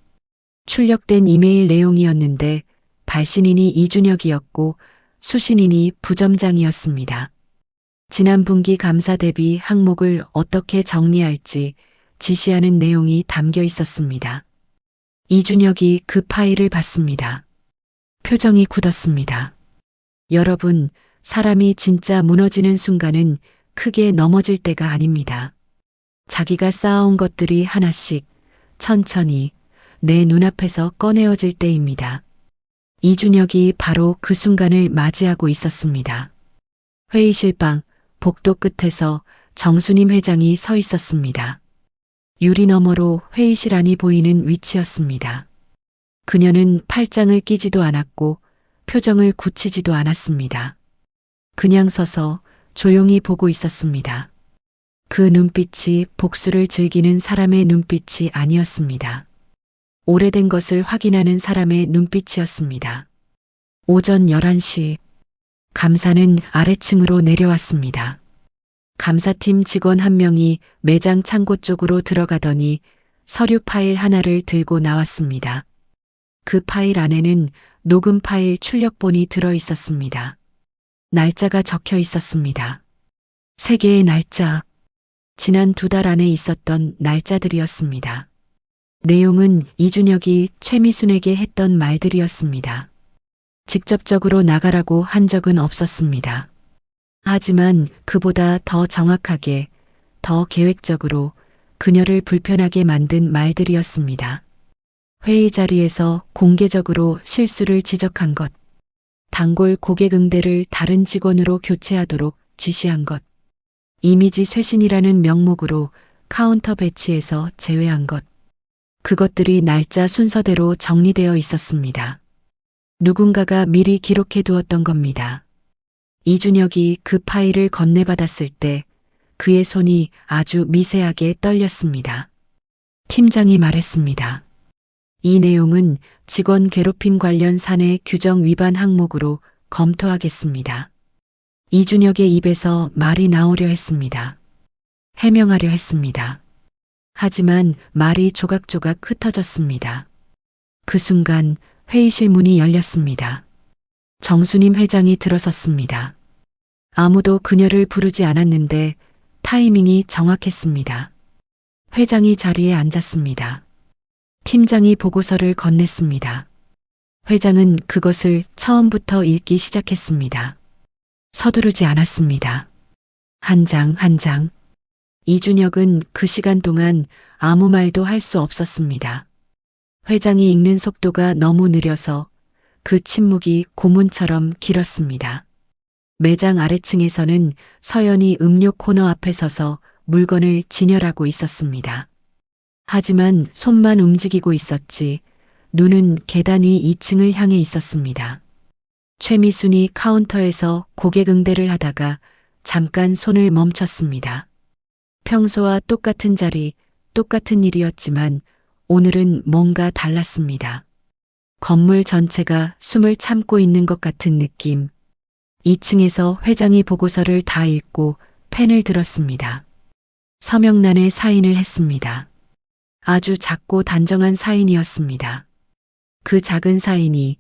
출력된 이메일 내용이었는데 발신인이 이준혁이었고 수신인이 부점장이었습니다. 지난 분기 감사 대비 항목을 어떻게 정리할지 지시하는 내용이 담겨 있었습니다. 이준혁이 그 파일을 봤습니다. 표정이 굳었습니다. 여러분, 사람이 진짜 무너지는 순간은 크게 넘어질 때가 아닙니다. 자기가 쌓아온 것들이 하나씩 천천히 내 눈앞에서 꺼내어질 때입니다. 이준혁이 바로 그 순간을 맞이하고 있었습니다. 회의실 방 복도 끝에서 정수님 회장이 서 있었습니다. 유리 너머로 회의실 안이 보이는 위치였습니다. 그녀는 팔짱을 끼지도 않았고 표정을 굳히지도 않았습니다. 그냥 서서 조용히 보고 있었습니다. 그 눈빛이 복수를 즐기는 사람의 눈빛이 아니었습니다. 오래된 것을 확인하는 사람의 눈빛이었습니다. 오전 11시 감사는 아래층으로 내려왔습니다. 감사팀 직원 한 명이 매장 창고 쪽으로 들어가더니 서류 파일 하나를 들고 나왔습니다. 그 파일 안에는 녹음 파일 출력본이 들어 있었습니다. 날짜가 적혀 있었습니다. 3개의 날짜. 지난 2달 안에 있었던 날짜들이었습니다. 내용은 이준혁이 최미순에게 했던 말들이었습니다. 직접적으로 나가라고 한 적은 없었습니다. 하지만 그보다 더 정확하게, 더 계획적으로 그녀를 불편하게 만든 말들이었습니다. 회의 자리에서 공개적으로 실수를 지적한 것, 단골 고객 응대를 다른 직원으로 교체하도록 지시한 것, 이미지 쇄신이라는 명목으로 카운터 배치에서 제외한 것, 그것들이 날짜 순서대로 정리되어 있었습니다. 누군가가 미리 기록해 두었던 겁니다. 이준혁이 그 파일을 건네받았을 때 그의 손이 아주 미세하게 떨렸습니다. 팀장이 말했습니다. 이 내용은 직원 괴롭힘 관련 사내 규정 위반 항목으로 검토하겠습니다. 이준혁의 입에서 말이 나오려 했습니다. 해명하려 했습니다. 하지만 말이 조각조각 흩어졌습니다. 그 순간 회의실 문이 열렸습니다. 정수님 회장이 들어섰습니다. 아무도 그녀를 부르지 않았는데 타이밍이 정확했습니다. 회장이 자리에 앉았습니다. 팀장이 보고서를 건넸습니다. 회장은 그것을 처음부터 읽기 시작했습니다. 서두르지 않았습니다. 한 장 한 장. 이준혁은 그 시간 동안 아무 말도 할 수 없었습니다. 회장이 읽는 속도가 너무 느려서 그 침묵이 고문처럼 길었습니다. 매장 아래층에서는 서연이 음료 코너 앞에 서서 물건을 진열하고 있었습니다. 하지만 손만 움직이고 있었지 눈은 계단 위 2층을 향해 있었습니다. 최미순이 카운터에서 고객 응대를 하다가 잠깐 손을 멈췄습니다. 평소와 똑같은 자리, 똑같은 일이었지만 오늘은 뭔가 달랐습니다. 건물 전체가 숨을 참고 있는 것 같은 느낌. 2층에서 회장이 보고서를 다 읽고 펜을 들었습니다. 서명란에 사인을 했습니다. 아주 작고 단정한 사인이었습니다. 그 작은 사인이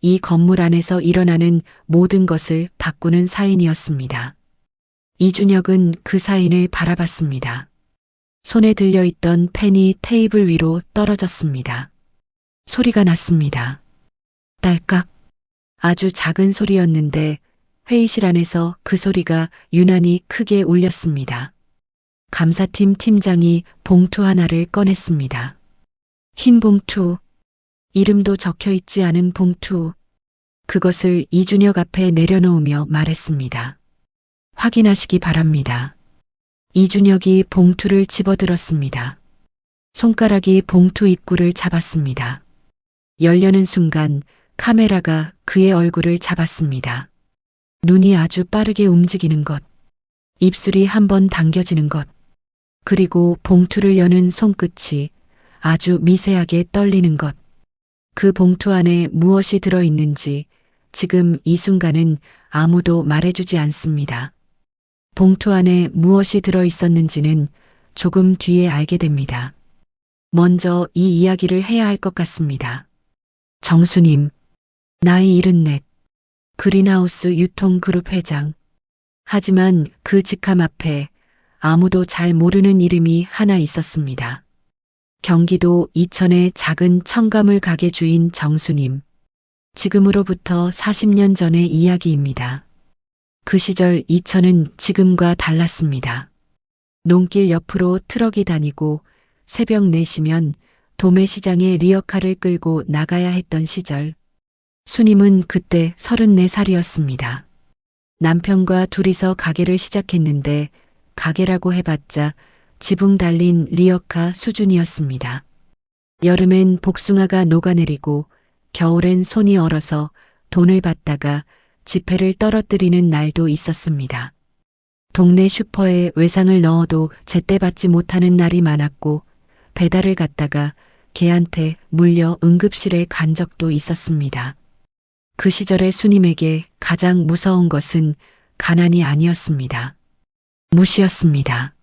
이 건물 안에서 일어나는 모든 것을 바꾸는 사인이었습니다. 이준혁은 그 사인을 바라봤습니다. 손에 들려있던 펜이 테이블 위로 떨어졌습니다. 소리가 났습니다. 딸깍. 아주 작은 소리였는데 회의실 안에서 그 소리가 유난히 크게 울렸습니다. 감사팀 팀장이 봉투 하나를 꺼냈습니다. 흰 봉투, 이름도 적혀 있지 않은 봉투. 그것을 이준혁 앞에 내려놓으며 말했습니다. 확인하시기 바랍니다. 이준혁이 봉투를 집어들었습니다. 손가락이 봉투 입구를 잡았습니다. 열려는 순간 카메라가 그의 얼굴을 잡았습니다. 눈이 아주 빠르게 움직이는 것, 입술이 한번 당겨지는 것, 그리고 봉투를 여는 손끝이 아주 미세하게 떨리는 것. 그 봉투 안에 무엇이 들어있는지 지금 이 순간은 아무도 말해주지 않습니다. 봉투 안에 무엇이 들어있었는지는 조금 뒤에 알게 됩니다. 먼저 이 이야기를 해야 할 것 같습니다. 정수님, 나이 74, 그린하우스 유통그룹 회장. 하지만 그 직함 앞에 아무도 잘 모르는 이름이 하나 있었습니다. 경기도 이천의 작은 첨가물 가게 주인 정수님. 지금으로부터 40년 전의 이야기입니다. 그 시절 이천은 지금과 달랐습니다. 논길 옆으로 트럭이 다니고 새벽 4시면 도매시장에 리어카를 끌고 나가야 했던 시절. 수님은 그때 34살이었습니다. 남편과 둘이서 가게를 시작했는데 가게라고 해봤자 지붕 달린 리어카 수준이었습니다. 여름엔 복숭아가 녹아내리고 겨울엔 손이 얼어서 돈을 받다가 지폐를 떨어뜨리는 날도 있었습니다. 동네 슈퍼에 외상을 넣어도 제때 받지 못하는 날이 많았고 배달을 갔다가 개한테 물려 응급실에 간 적도 있었습니다. 그 시절의 수님에게 가장 무서운 것은 가난이 아니었습니다. 무시였습니다.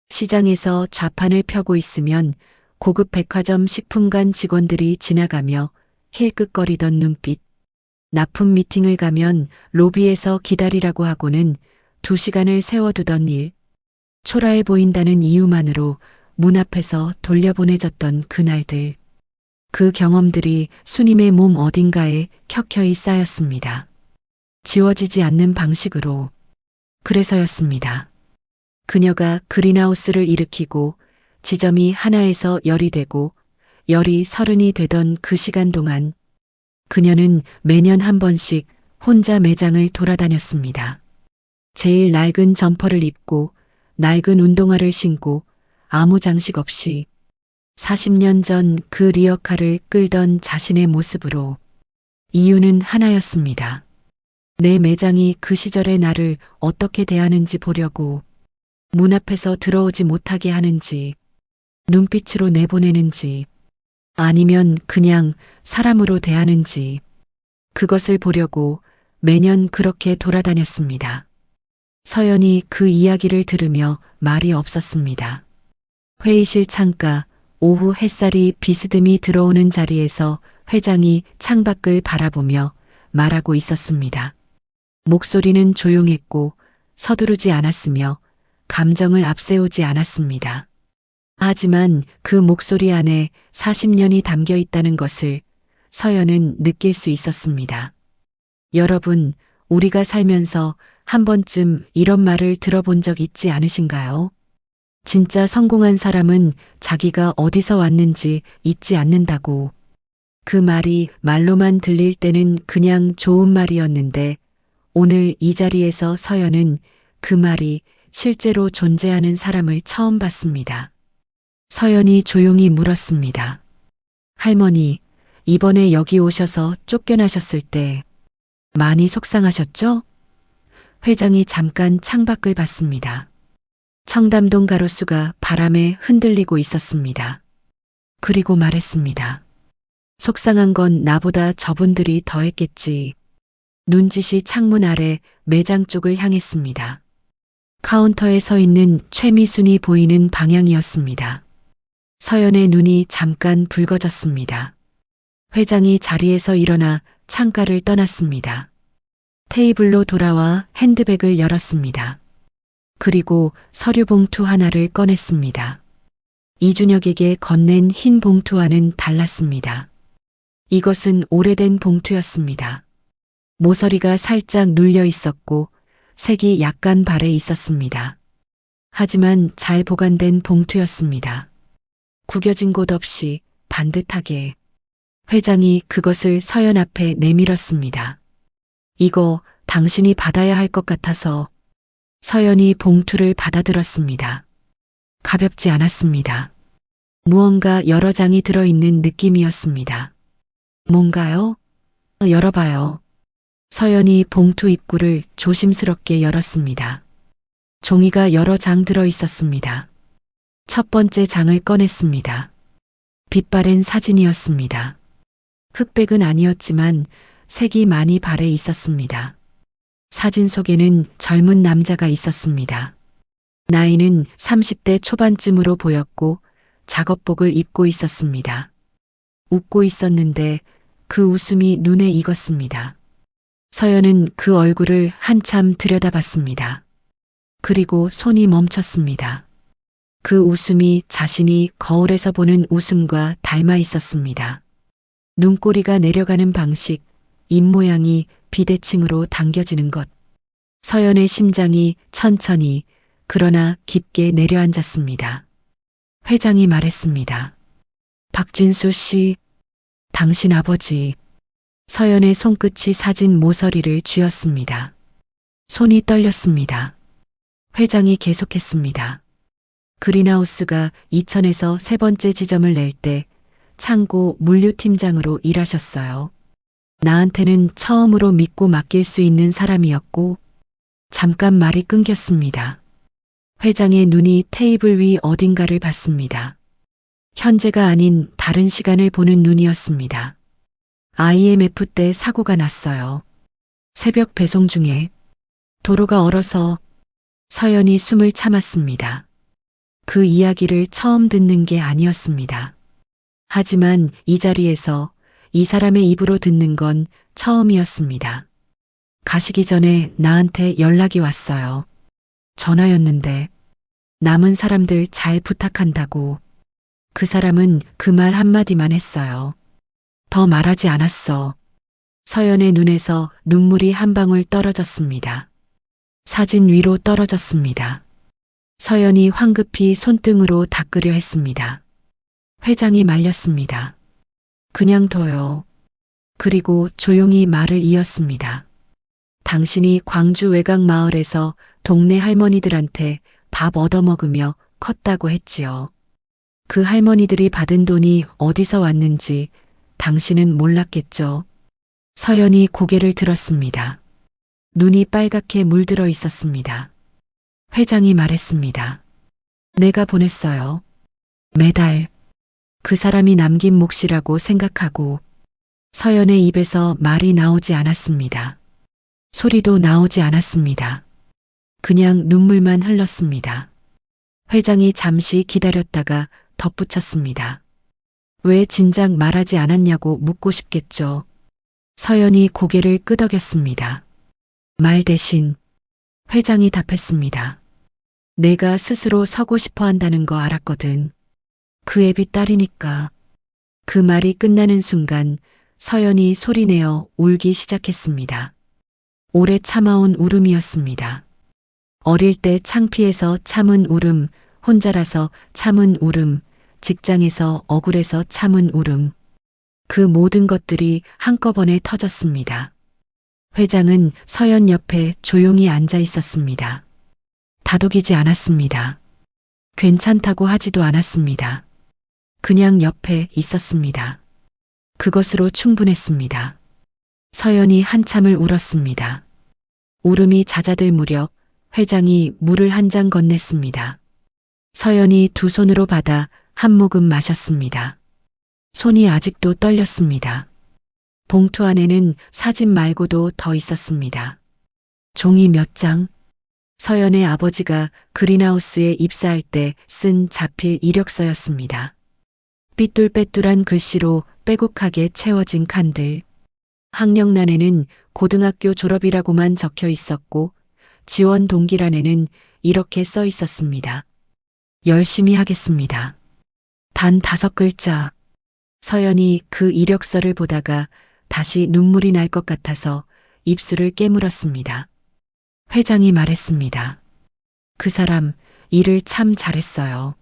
시장에서 좌판을 펴고 있으면 고급 백화점 식품관 직원들이 지나가며 힐끗거리던 눈빛, 납품 미팅을 가면 로비에서 기다리라고 하고는 2시간을 세워두던 일, 초라해 보인다는 이유만으로 문 앞에서 돌려보내졌던 그날들, 그 경험들이 수님의 몸 어딘가에 켜켜이 쌓였습니다. 지워지지 않는 방식으로. 그래서였습니다. 그녀가 그린하우스를 일으키고 지점이 하나에서 10이 되고 10이 30이 되던 그 시간 동안 그녀는 매년 한 번씩 혼자 매장을 돌아다녔습니다. 제일 낡은 점퍼를 입고 낡은 운동화를 신고 아무 장식 없이 40년 전 그 리어카를 끌던 자신의 모습으로. 이유는 하나였습니다. 내 매장이 그 시절의 나를 어떻게 대하는지 보려고. 문 앞에서 들어오지 못하게 하는지, 눈빛으로 내보내는지, 아니면 그냥 사람으로 대하는지, 그것을 보려고 매년 그렇게 돌아다녔습니다. 서연이 그 이야기를 들으며 말이 없었습니다. 회의실 창가, 오후 햇살이 비스듬히 들어오는 자리에서 회장이 창밖을 바라보며 말하고 있었습니다. 목소리는 조용했고 서두르지 않았으며 감정을 앞세우지 않았습니다. 하지만 그 목소리 안에 40년이 담겨 있다는 것을 서연은 느낄 수 있었습니다. 여러분, 우리가 살면서 한 번쯤 이런 말을 들어본 적 있지 않으신가요? 진짜 성공한 사람은 자기가 어디서 왔는지 잊지 않는다고. 그 말이 말로만 들릴 때는 그냥 좋은 말이었는데 오늘 이 자리에서 서연은 그 말이 실제로 존재하는 사람을 처음 봤습니다. 서연이 조용히 물었습니다. 할머니, 이번에 여기 오셔서 쫓겨나셨을 때 많이 속상하셨죠? 회장이 잠깐 창밖을 봤습니다. 청담동 가로수가 바람에 흔들리고 있었습니다. 그리고 말했습니다. 속상한 건 나보다 저분들이 더 했겠지. 눈짓이 창문 아래 매장 쪽을 향했습니다. 카운터에 서 있는 최미순이 보이는 방향이었습니다. 서연의 눈이 잠깐 붉어졌습니다. 회장이 자리에서 일어나 창가를 떠났습니다. 테이블로 돌아와 핸드백을 열었습니다. 그리고 서류 봉투 하나를 꺼냈습니다. 이준혁에게 건넨 흰 봉투와는 달랐습니다. 이것은 오래된 봉투였습니다. 모서리가 살짝 눌려 있었고 색이 약간 발해 있었습니다. 하지만 잘 보관된 봉투였습니다. 구겨진 곳 없이 반듯하게. 회장이 그것을 서연 앞에 내밀었습니다. 이거 당신이 받아야 할 것 같아서. 서연이 봉투를 받아들었습니다. 가볍지 않았습니다. 무언가 여러 장이 들어있는 느낌이었습니다. 뭔가요? 열어봐요. 서연이 봉투 입구를 조심스럽게 열었습니다. 종이가 여러 장 들어있었습니다. 첫 번째 장을 꺼냈습니다. 빛바랜 사진이었습니다. 흑백은 아니었지만 색이 많이 발해 있었습니다. 사진 속에는 젊은 남자가 있었습니다. 나이는 30대 초반쯤으로 보였고 작업복을 입고 있었습니다. 웃고 있었는데 그 웃음이 눈에 익었습니다. 서연은 그 얼굴을 한참 들여다봤습니다. 그리고 손이 멈췄습니다. 그 웃음이 자신이 거울에서 보는 웃음과 닮아 있었습니다. 눈꼬리가 내려가는 방식, 입모양이 비대칭으로 당겨지는 것. 서연의 심장이 천천히 그러나 깊게 내려앉았습니다. 회장이 말했습니다. 박진수 씨, 당신 아버지. 서연의 손끝이 사진 모서리를 쥐었습니다. 손이 떨렸습니다. 회장이 계속했습니다. 그린하우스가 이천에서 세 번째 지점을 낼 때 창고 물류팀장으로 일하셨어요. 나한테는 처음으로 믿고 맡길 수 있는 사람이었고, 잠깐 말이 끊겼습니다. 회장의 눈이 테이블 위 어딘가를 봤습니다. 현재가 아닌 다른 시간을 보는 눈이었습니다. IMF 때 사고가 났어요. 새벽 배송 중에 도로가 얼어서 서연이 숨을 참았습니다. 그 이야기를 처음 듣는 게 아니었습니다. 하지만 이 자리에서 이 사람의 입으로 듣는 건 처음이었습니다. 가시기 전에 나한테 연락이 왔어요. 전화였는데 남은 사람들 잘 부탁한다고. 그 사람은 그 말 한마디만 했어요. 더 말하지 않았어. 서연의 눈에서 눈물이 한 방울 떨어졌습니다. 사진 위로 떨어졌습니다. 서연이 황급히 손등으로 닦으려 했습니다. 회장이 말렸습니다. 그냥 둬요. 그리고 조용히 말을 이었습니다. 당신이 광주 외곽 마을에서 동네 할머니들한테 밥 얻어먹으며 컸다고 했지요. 그 할머니들이 받은 돈이 어디서 왔는지 당신은 몰랐겠죠. 서연이 고개를 들었습니다. 눈이 빨갛게 물들어 있었습니다. 회장이 말했습니다. 내가 보냈어요. 매달 그 사람이 남긴 몫이라고 생각하고. 서연의 입에서 말이 나오지 않았습니다. 소리도 나오지 않았습니다. 그냥 눈물만 흘렀습니다. 회장이 잠시 기다렸다가 덧붙였습니다. 왜 진작 말하지 않았냐고 묻고 싶겠죠. 서연이 고개를 끄덕였습니다. 말 대신. 회장이 답했습니다. 내가 스스로 서고 싶어 한다는 거 알았거든. 그 애비 딸이니까. 그 말이 끝나는 순간 서연이 소리내어 울기 시작했습니다. 오래 참아온 울음이었습니다. 어릴 때 창피해서 참은 울음, 혼자라서 참은 울음, 직장에서 억울해서 참은 울음. 그 모든 것들이 한꺼번에 터졌습니다. 회장은 서연 옆에 조용히 앉아 있었습니다. 다독이지 않았습니다. 괜찮다고 하지도 않았습니다. 그냥 옆에 있었습니다. 그것으로 충분했습니다. 서연이 한참을 울었습니다. 울음이 잦아들 무렵 회장이 물을 한 잔 건넸습니다. 서연이 두 손으로 받아 한 모금 마셨습니다. 손이 아직도 떨렸습니다. 봉투 안에는 사진 말고도 더 있었습니다. 종이 몇 장? 서연의 아버지가 그린하우스에 입사할 때 쓴 자필 이력서였습니다. 삐뚤빼뚤한 글씨로 빼곡하게 채워진 칸들. 학력란에는 고등학교 졸업이라고만 적혀 있었고 지원 동기란에는 이렇게 써 있었습니다. 열심히 하겠습니다. 단 5글자. 서연이 그 이력서를 보다가 다시 눈물이 날 것 같아서 입술을 깨물었습니다. 회장이 말했습니다. 그 사람 일을 참 잘했어요.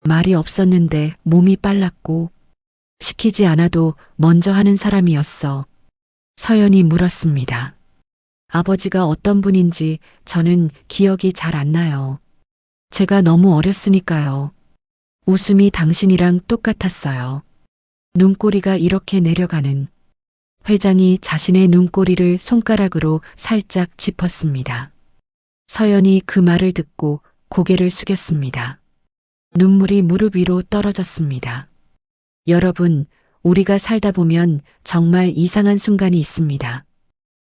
말이 없었는데 몸이 빨랐고 시키지 않아도 먼저 하는 사람이었어. 서연이 물었습니다. 아버지가 어떤 분인지 저는 기억이 잘 안 나요. 제가 너무 어렸으니까요. 웃음이 당신이랑 똑같았어요. 눈꼬리가 이렇게 내려가는. 회장이 자신의 눈꼬리를 손가락으로 살짝 짚었습니다. 서연이 그 말을 듣고 고개를 숙였습니다. 눈물이 무릎 위로 떨어졌습니다. 여러분, 우리가 살다 보면 정말 이상한 순간이 있습니다.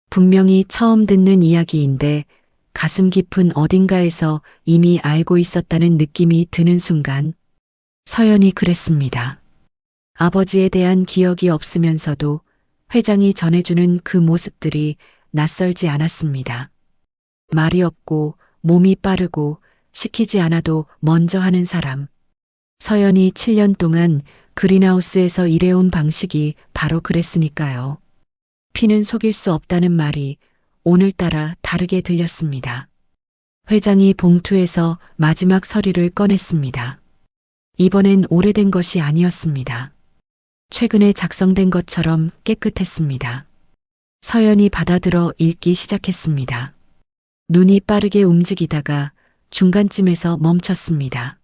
분명히 처음 듣는 이야기인데 가슴 깊은 어딘가에서 이미 알고 있었다는 느낌이 드는 순간. 서연이 그랬습니다. 아버지에 대한 기억이 없으면서도 회장이 전해주는 그 모습들이 낯설지 않았습니다. 말이 없고 몸이 빠르고 시키지 않아도 먼저 하는 사람. 서연이 7년 동안 그린하우스에서 일해온 방식이 바로 그랬으니까요. 피는 속일 수 없다는 말이 오늘따라 다르게 들렸습니다. 회장이 봉투에서 마지막 서류를 꺼냈습니다. 이번엔 오래된 것이 아니었습니다. 최근에 작성된 것처럼 깨끗했습니다. 서연이 받아들어 읽기 시작했습니다. 눈이 빠르게 움직이다가 중간쯤에서 멈췄습니다.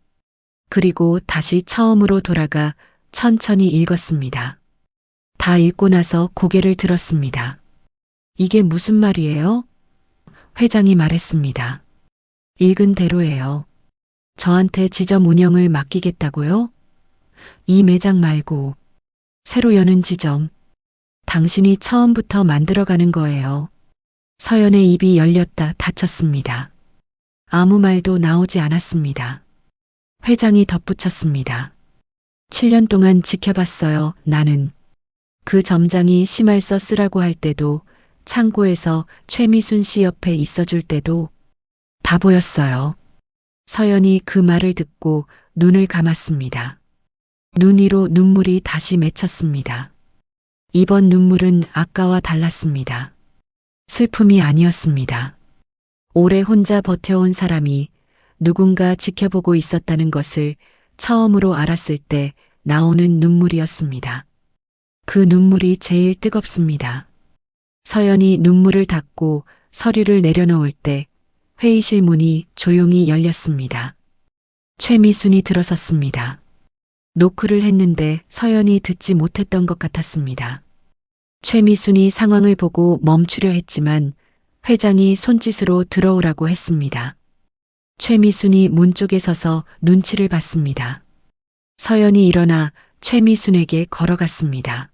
그리고 다시 처음으로 돌아가 천천히 읽었습니다. 다 읽고 나서 고개를 들었습니다. 이게 무슨 말이에요? 회장이 말했습니다. 읽은 대로예요. 저한테 지점 운영을 맡기겠다고요? 이 매장 말고 새로 여는 지점. 당신이 처음부터 만들어가는 거예요. 서연의 입이 열렸다 닫혔습니다. 아무 말도 나오지 않았습니다. 회장이 덧붙였습니다. 7년 동안 지켜봤어요, 나는. 그 점장이 심할서 쓰라고 할 때도, 창고에서 최미순 씨 옆에 있어줄 때도 다 보였어요. 서연이 그 말을 듣고 눈을 감았습니다. 눈 위로 눈물이 다시 맺혔습니다. 이번 눈물은 아까와 달랐습니다. 슬픔이 아니었습니다. 오래 혼자 버텨온 사람이 누군가 지켜보고 있었다는 것을 처음으로 알았을 때 나오는 눈물이었습니다. 그 눈물이 제일 뜨겁습니다. 서연이 눈물을 닦고 서류를 내려놓을 때 회의실 문이 조용히 열렸습니다. 최미순이 들어섰습니다. 노크를 했는데 서연이 듣지 못했던 것 같았습니다. 최미순이 상황을 보고 멈추려 했지만 회장이 손짓으로 들어오라고 했습니다. 최미순이 문 쪽에 서서 눈치를 봤습니다. 서연이 일어나 최미순에게 걸어갔습니다.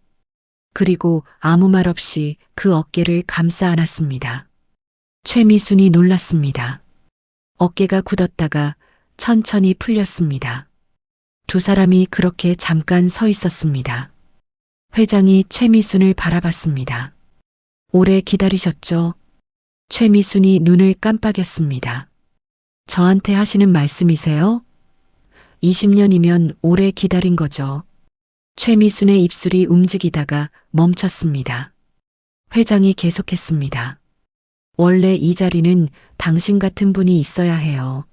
그리고 아무 말 없이 그 어깨를 감싸 안았습니다. 최미순이 놀랐습니다. 어깨가 굳었다가 천천히 풀렸습니다. 두 사람이 그렇게 잠깐 서 있었습니다. 회장이 최미순을 바라봤습니다. 오래 기다리셨죠? 최미순이 눈을 깜빡였습니다. 저한테 하시는 말씀이세요? 20년이면 오래 기다린 거죠. 최미순의 입술이 움직이다가 멈췄습니다. 회장이 계속했습니다. 원래 이 자리는 당신 같은 분이 있어야 해요.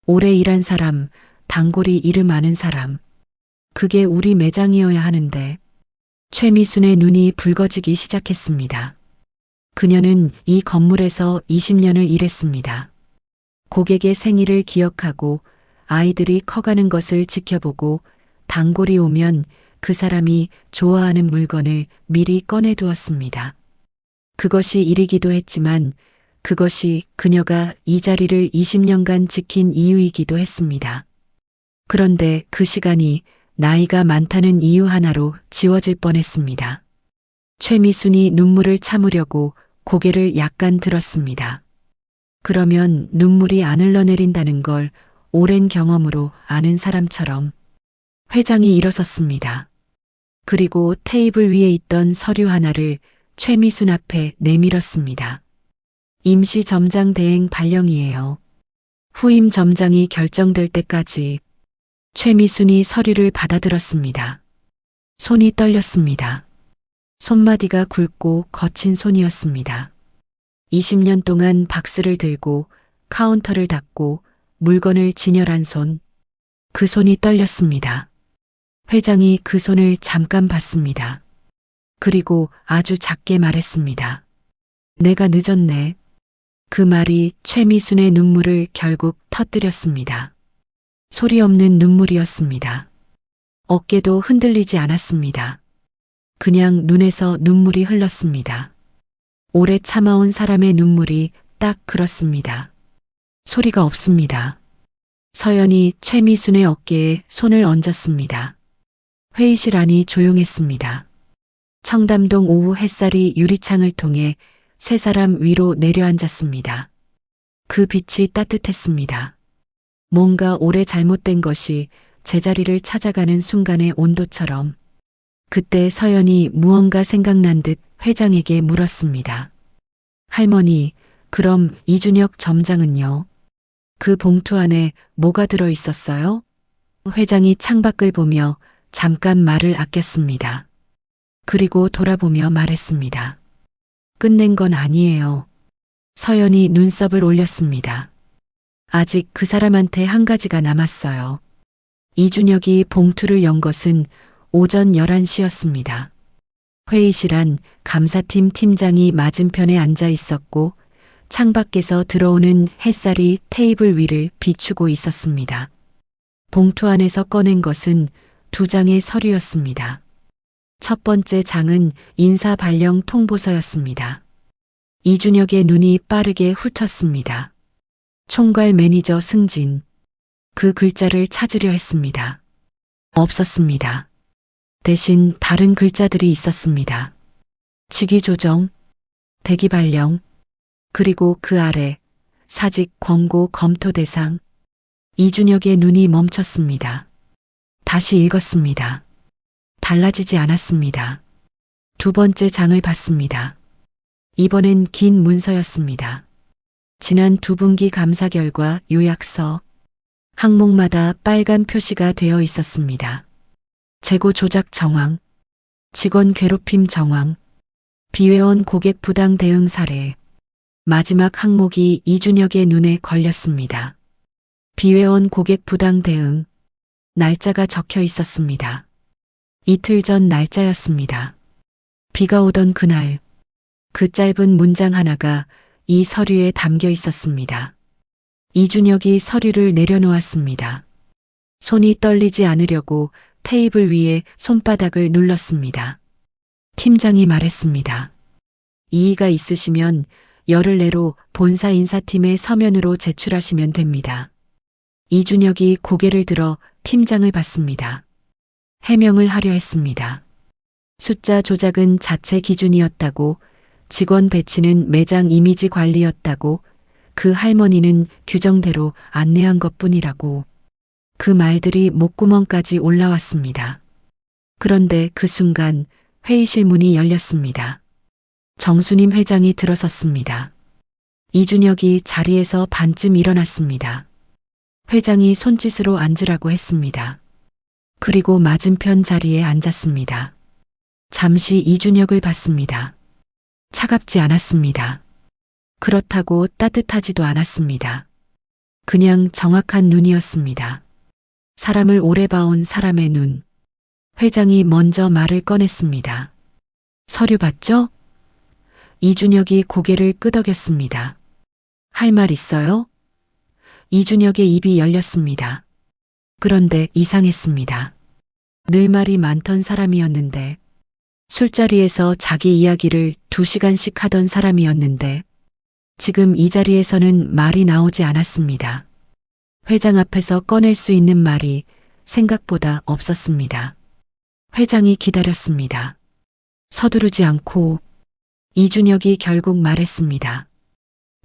오래 일한 사람, 단골이 이름 아는 사람. 그게 우리 매장이어야 하는데. 최미순의 눈이 붉어지기 시작했습니다. 그녀는 이 건물에서 20년을 일했습니다. 고객의 생일을 기억하고 아이들이 커가는 것을 지켜보고 단골이 오면 그 사람이 좋아하는 물건을 미리 꺼내두었습니다. 그것이 일이기도 했지만 그것이 그녀가 이 자리를 20년간 지킨 이유이기도 했습니다. 그런데 그 시간이 나이가 많다는 이유 하나로 지워질 뻔했습니다. 최미순이 눈물을 참으려고 고개를 약간 들었습니다. 그러면 눈물이 안 흘러내린다는 걸 오랜 경험으로 아는 사람처럼 회장이 일어섰습니다. 그리고 테이블 위에 있던 서류 하나를 최미순 앞에 내밀었습니다. 임시 점장 대행 발령이에요. 후임 점장이 결정될 때까지. 최미순이 서류를 받아들었습니다. 손이 떨렸습니다. 손마디가 굵고 거친 손이었습니다. 20년 동안 박스를 들고 카운터를 닫고 물건을 진열한 손. 그 손이 떨렸습니다. 회장이 그 손을 잠깐 봤습니다. 그리고 아주 작게 말했습니다. 내가 늦었네. 그 말이 최미순의 눈물을 결국 터뜨렸습니다. 소리 없는 눈물이었습니다. 어깨도 흔들리지 않았습니다. 그냥 눈에서 눈물이 흘렀습니다. 오래 참아온 사람의 눈물이 딱 그렇습니다. 소리가 없습니다. 서연이 최미순의 어깨에 손을 얹었습니다. 회의실 안이 조용했습니다. 청담동 오후 햇살이 유리창을 통해 세 사람 위로 내려앉았습니다. 그 빛이 따뜻했습니다. 뭔가 오래 잘못된 것이 제자리를 찾아가는 순간의 온도처럼. 그때 서연이 무언가 생각난 듯 회장에게 물었습니다. 할머니, 그럼 이준혁 점장은요? 그 봉투 안에 뭐가 들어 있었어요? 회장이 창밖을 보며 잠깐 말을 아꼈습니다. 그리고 돌아보며 말했습니다. 끝낸 건 아니에요. 서연이 눈썹을 올렸습니다. 아직 그 사람한테 한 가지가 남았어요. 이준혁이 봉투를 연 것은 오전 11시였습니다. 회의실 안 감사팀 팀장이 맞은편에 앉아 있었고 창밖에서 들어오는 햇살이 테이블 위를 비추고 있었습니다. 봉투 안에서 꺼낸 것은 2장의 서류였습니다. 첫 번째 장은 인사 발령 통보서였습니다. 이준혁의 눈이 빠르게 훑었습니다. 총괄 매니저 승진. 그 글자를 찾으려 했습니다. 없었습니다. 대신 다른 글자들이 있었습니다. 직위 조정, 대기 발령, 그리고 그 아래 사직 권고 검토 대상. 이준혁의 눈이 멈췄습니다. 다시 읽었습니다. 달라지지 않았습니다. 2번째 장을 봤습니다. 이번엔 긴 문서였습니다. 지난 2분기 감사 결과 요약서. 항목마다 빨간 표시가 되어 있었습니다. 재고 조작 정황, 직원 괴롭힘 정황, 비회원 고객 부당 대응 사례. 마지막 항목이 이준혁의 눈에 걸렸습니다. 비회원 고객 부당 대응. 날짜가 적혀 있었습니다. 이틀 전 날짜였습니다. 비가 오던 그날, 그 짧은 문장 하나가 이 서류에 담겨 있었습니다. 이준혁이 서류를 내려놓았습니다. 손이 떨리지 않으려고 테이블 위에 손바닥을 눌렀습니다. 팀장이 말했습니다. 이의가 있으시면 열흘 내로 본사 인사팀의 서면으로 제출하시면 됩니다. 이준혁이 고개를 들어 팀장을 봤습니다. 해명을 하려 했습니다. 숫자 조작은 자체 기준이었다고, 직원 배치는 매장 이미지 관리였다고, 그 할머니는 규정대로 안내한 것뿐이라고. 그 말들이 목구멍까지 올라왔습니다. 그런데 그 순간 회의실 문이 열렸습니다. 정수님 회장이 들어섰습니다. 이준혁이 자리에서 반쯤 일어났습니다. 회장이 손짓으로 앉으라고 했습니다. 그리고 맞은편 자리에 앉았습니다. 잠시 이준혁을 봤습니다. 차갑지 않았습니다. 그렇다고 따뜻하지도 않았습니다. 그냥 정확한 눈이었습니다. 사람을 오래 봐온 사람의 눈. 회장이 먼저 말을 꺼냈습니다. 서류 봤죠? 이준혁이 고개를 끄덕였습니다. 할 말 있어요? 이준혁의 입이 열렸습니다. 그런데 이상했습니다. 늘 말이 많던 사람이었는데, 술자리에서 자기 이야기를 2시간씩 하던 사람이었는데, 지금 이 자리에서는 말이 나오지 않았습니다. 회장 앞에서 꺼낼 수 있는 말이 생각보다 없었습니다. 회장이 기다렸습니다. 서두르지 않고 이준혁이 결국 말했습니다.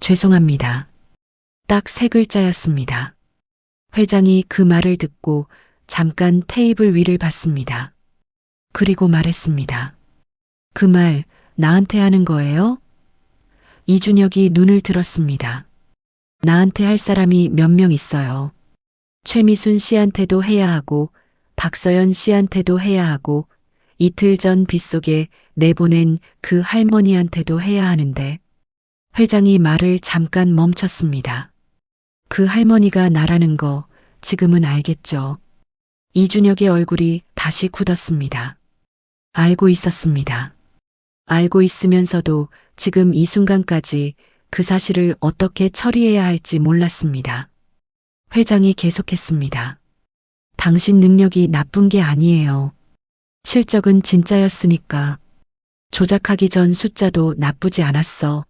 죄송합니다. 딱 3글자였습니다. 회장이 그 말을 듣고 잠깐 테이블 위를 봤습니다. 그리고 말했습니다. 그 말 나한테 하는 거예요? 이준혁이 눈을 들었습니다. 나한테 할 사람이 몇 명 있어요. 최미순 씨한테도 해야 하고, 박서연 씨한테도 해야 하고, 이틀 전 빗속에 내보낸 그 할머니한테도 해야 하는데. 회장이 말을 잠깐 멈췄습니다. 그 할머니가 나라는 거 지금은 알겠죠. 이준혁의 얼굴이 다시 굳었습니다. 알고 있었습니다. 알고 있으면서도 지금 이 순간까지 그 사실을 어떻게 처리해야 할지 몰랐습니다. 회장이 계속했습니다. 당신 능력이 나쁜 게 아니에요. 실적은 진짜였으니까. 조작하기 전 숫자도 나쁘지 않았어.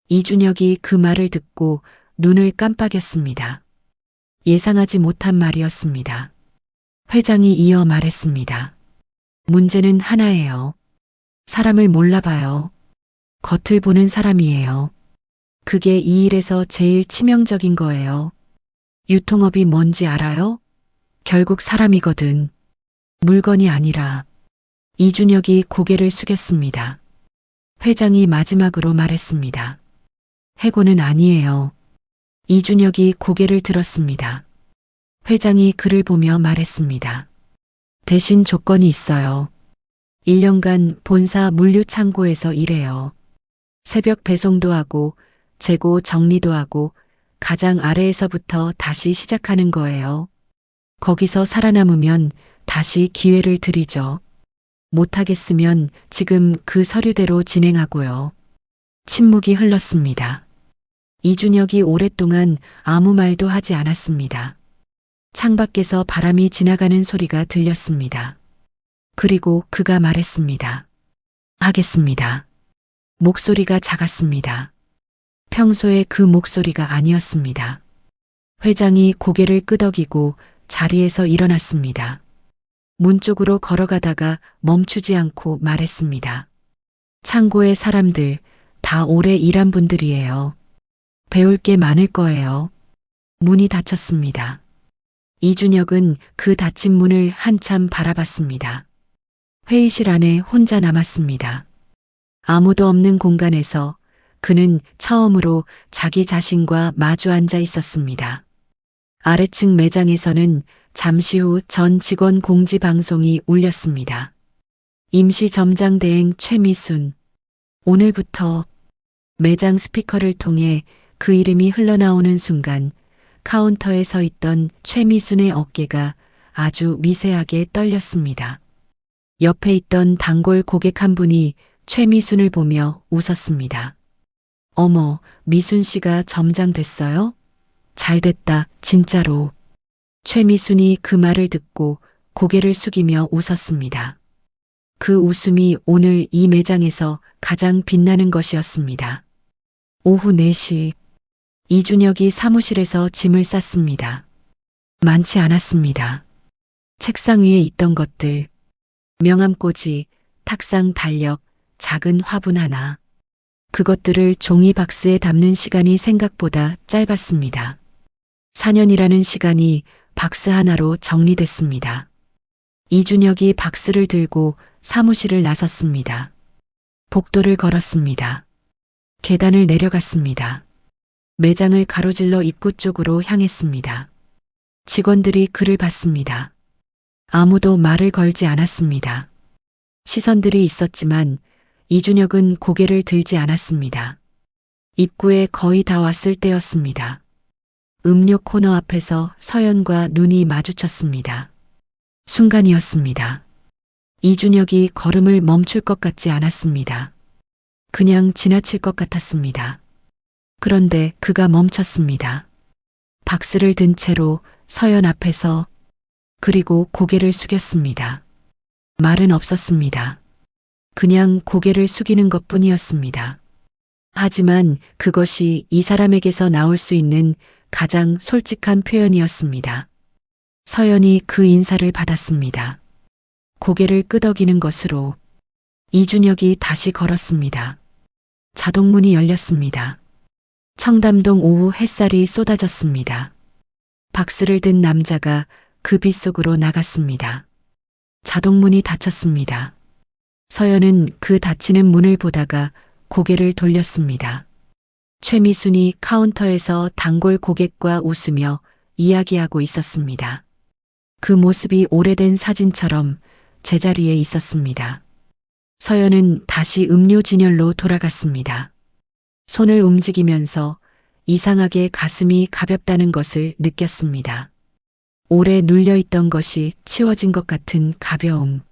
이준혁이 그 말을 듣고 눈을 깜빡였습니다. 예상하지 못한 말이었습니다. 회장이 이어 말했습니다. 문제는 하나예요. 사람을 몰라봐요. 겉을 보는 사람이에요. 그게 이 일에서 제일 치명적인 거예요. 유통업이 뭔지 알아요? 결국 사람이거든. 물건이 아니라. 이준혁이 고개를 숙였습니다. 회장이 마지막으로 말했습니다. 해고는 아니에요. 이준혁이 고개를 들었습니다. 회장이 그를 보며 말했습니다. 대신 조건이 있어요. 1년간 본사 물류창고에서 일해요. 새벽 배송도 하고 재고 정리도 하고 가장 아래에서부터 다시 시작하는 거예요. 거기서 살아남으면 다시 기회를 드리죠. 못하겠으면 지금 그 서류대로 진행하고요. 침묵이 흘렀습니다. 이준혁이 오랫동안 아무 말도 하지 않았습니다. 창밖에서 바람이 지나가는 소리가 들렸습니다. 그리고 그가 말했습니다. 하겠습니다. 목소리가 작았습니다. 평소에 그 목소리가 아니었습니다. 회장이 고개를 끄덕이고 자리에서 일어났습니다. 문 쪽으로 걸어가다가 멈추지 않고 말했습니다. 창고의 사람들 다 오래 일한 분들이에요. 배울 게 많을 거예요. 문이 닫혔습니다. 이준혁은 그 닫힌 문을 한참 바라봤습니다. 회의실 안에 혼자 남았습니다. 아무도 없는 공간에서 그는 처음으로 자기 자신과 마주 앉아 있었습니다. 아래층 매장에서는 잠시 후 전 직원 공지 방송이 울렸습니다. 임시 점장 대행 최미순. 오늘부터 매장 스피커를 통해 그 이름이 흘러나오는 순간 카운터에 서 있던 최미순의 어깨가 아주 미세하게 떨렸습니다. 옆에 있던 단골 고객 한 분이 최미순을 보며 웃었습니다. 어머, 미순 씨가 점장 됐어요? 잘 됐다, 진짜로. 최미순이 그 말을 듣고 고개를 숙이며 웃었습니다. 그 웃음이 오늘 이 매장에서 가장 빛나는 것이었습니다. 오후 4시, 이준혁이 사무실에서 짐을 쌌습니다. 많지 않았습니다. 책상 위에 있던 것들, 명함꽂이, 탁상 달력, 작은 화분 하나. 그것들을 종이 박스에 담는 시간이 생각보다 짧았습니다. 4년이라는 시간이 박스 하나로 정리됐습니다. 이준혁이 박스를 들고 사무실을 나섰습니다. 복도를 걸었습니다. 계단을 내려갔습니다. 매장을 가로질러 입구 쪽으로 향했습니다. 직원들이 그를 봤습니다. 아무도 말을 걸지 않았습니다. 시선들이 있었지만 이준혁은 고개를 들지 않았습니다. 입구에 거의 다 왔을 때였습니다. 음료 코너 앞에서 서연과 눈이 마주쳤습니다. 순간이었습니다. 이준혁이 걸음을 멈출 것 같지 않았습니다. 그냥 지나칠 것 같았습니다. 그런데 그가 멈췄습니다. 박스를 든 채로 서연 앞에서 그리고 고개를 숙였습니다. 말은 없었습니다. 그냥 고개를 숙이는 것뿐이었습니다. 하지만 그것이 이 사람에게서 나올 수 있는 가장 솔직한 표현이었습니다. 서연이 그 인사를 받았습니다. 고개를 끄덕이는 것으로 이준혁이 다시 걸었습니다. 자동문이 열렸습니다. 청담동 오후 햇살이 쏟아졌습니다. 박스를 든 남자가 그 빛 속으로 나갔습니다. 자동문이 닫혔습니다. 서연은 그 닫히는 문을 보다가 고개를 돌렸습니다. 최미순이 카운터에서 단골 고객과 웃으며 이야기하고 있었습니다. 그 모습이 오래된 사진처럼 제자리에 있었습니다. 서연은 다시 음료 진열로 돌아갔습니다. 손을 움직이면서 이상하게 가슴이 가볍다는 것을 느꼈습니다. 오래 눌려있던 것이 치워진 것 같은 가벼움.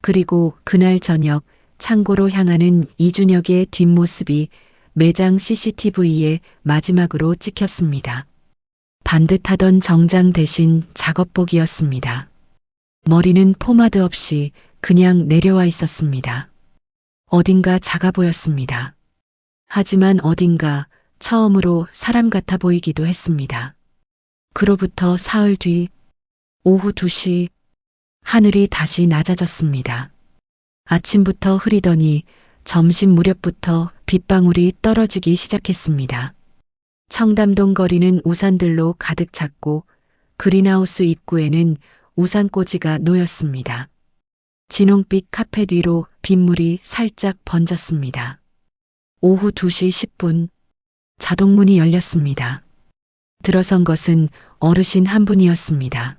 그리고 그날 저녁 창고로 향하는 이준혁의 뒷모습이 매장 CCTV에 마지막으로 찍혔습니다. 반듯하던 정장 대신 작업복이었습니다. 머리는 포마드 없이 그냥 내려와 있었습니다. 어딘가 작아 보였습니다. 하지만 어딘가 처음으로 사람 같아 보이기도 했습니다. 그로부터 사흘 뒤 오후 2시 하늘이 다시 낮아졌습니다. 아침부터 흐리더니 점심 무렵부터 빗방울이 떨어지기 시작했습니다. 청담동 거리는 우산들로 가득 찼고 그린하우스 입구에는 우산꽂이가 놓였습니다. 진홍빛 카펫 위로 빗물이 살짝 번졌습니다. 오후 2시 10분 자동문이 열렸습니다. 들어선 것은 어르신 한 분이었습니다.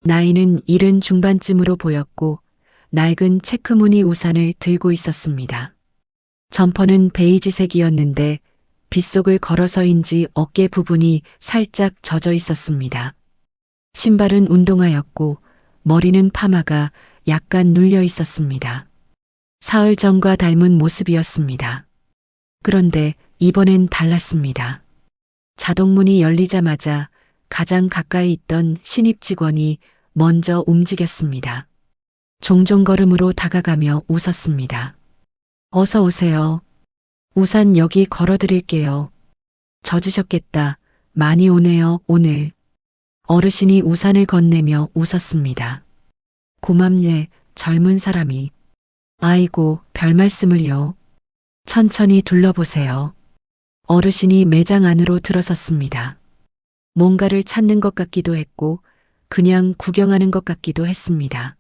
나이는 70 중반쯤으로 보였고 낡은 체크무늬 우산을 들고 있었습니다. 점퍼는 베이지색이었는데 빗속을 걸어서인지 어깨 부분이 살짝 젖어 있었습니다. 신발은 운동화였고 머리는 파마가 약간 눌려 있었습니다. 사흘 전과 닮은 모습이었습니다. 그런데 이번엔 달랐습니다. 자동문이 열리자마자 가장 가까이 있던 신입 직원이 먼저 움직였습니다. 종종 걸음으로 다가가며 웃었습니다. 어서 오세요. 우산 여기 걸어드릴게요. 젖으셨겠다. 많이 오네요, 오늘. 어르신이 우산을 건네며 웃었습니다. 고맙네, 젊은 사람이. 아이고, 별 말씀을요. 천천히 둘러보세요. 어르신이 매장 안으로 들어섰습니다. 뭔가를 찾는 것 같기도 했고, 그냥 구경하는 것 같기도 했습니다.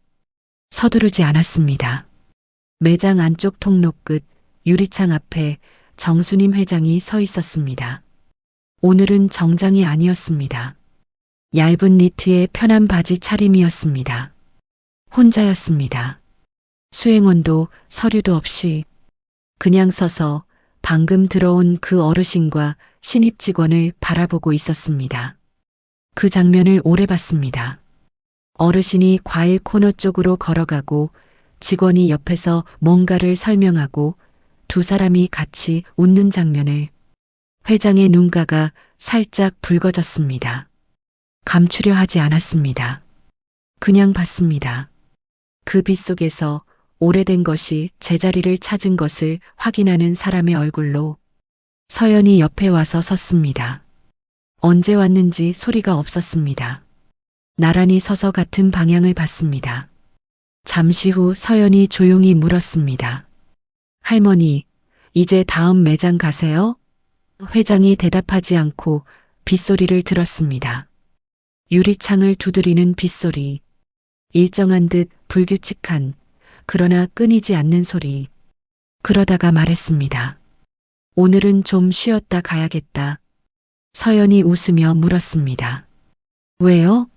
서두르지 않았습니다. 매장 안쪽 통로 끝 유리창 앞에 정수님 회장이 서 있었습니다. 오늘은 정장이 아니었습니다. 얇은 니트에 편한 바지 차림이었습니다. 혼자였습니다. 수행원도 서류도 없이 그냥 서서 방금 들어온 그 어르신과 신입 직원을 바라보고 있었습니다. 그 장면을 오래 봤습니다. 어르신이 과일 코너 쪽으로 걸어가고 직원이 옆에서 뭔가를 설명하고 두 사람이 같이 웃는 장면을. 회장의 눈가가 살짝 붉어졌습니다. 감추려 하지 않았습니다. 그냥 봤습니다. 그 빛 속에서 오래된 것이 제자리를 찾은 것을 확인하는 사람의 얼굴로. 서연이 옆에 와서 섰습니다. 언제 왔는지 소리가 없었습니다. 나란히 서서 같은 방향을 봤습니다. 잠시 후 서연이 조용히 물었습니다. 할머니, 이제 다음 매장 가세요? 회장이 대답하지 않고 빗소리를 들었습니다. 유리창을 두드리는 빗소리. 일정한 듯 불규칙한, 그러나 끊이지 않는 소리. 그러다가 말했습니다. 오늘은 좀 쉬었다 가야겠다. 서연이 웃으며 물었습니다. 왜요?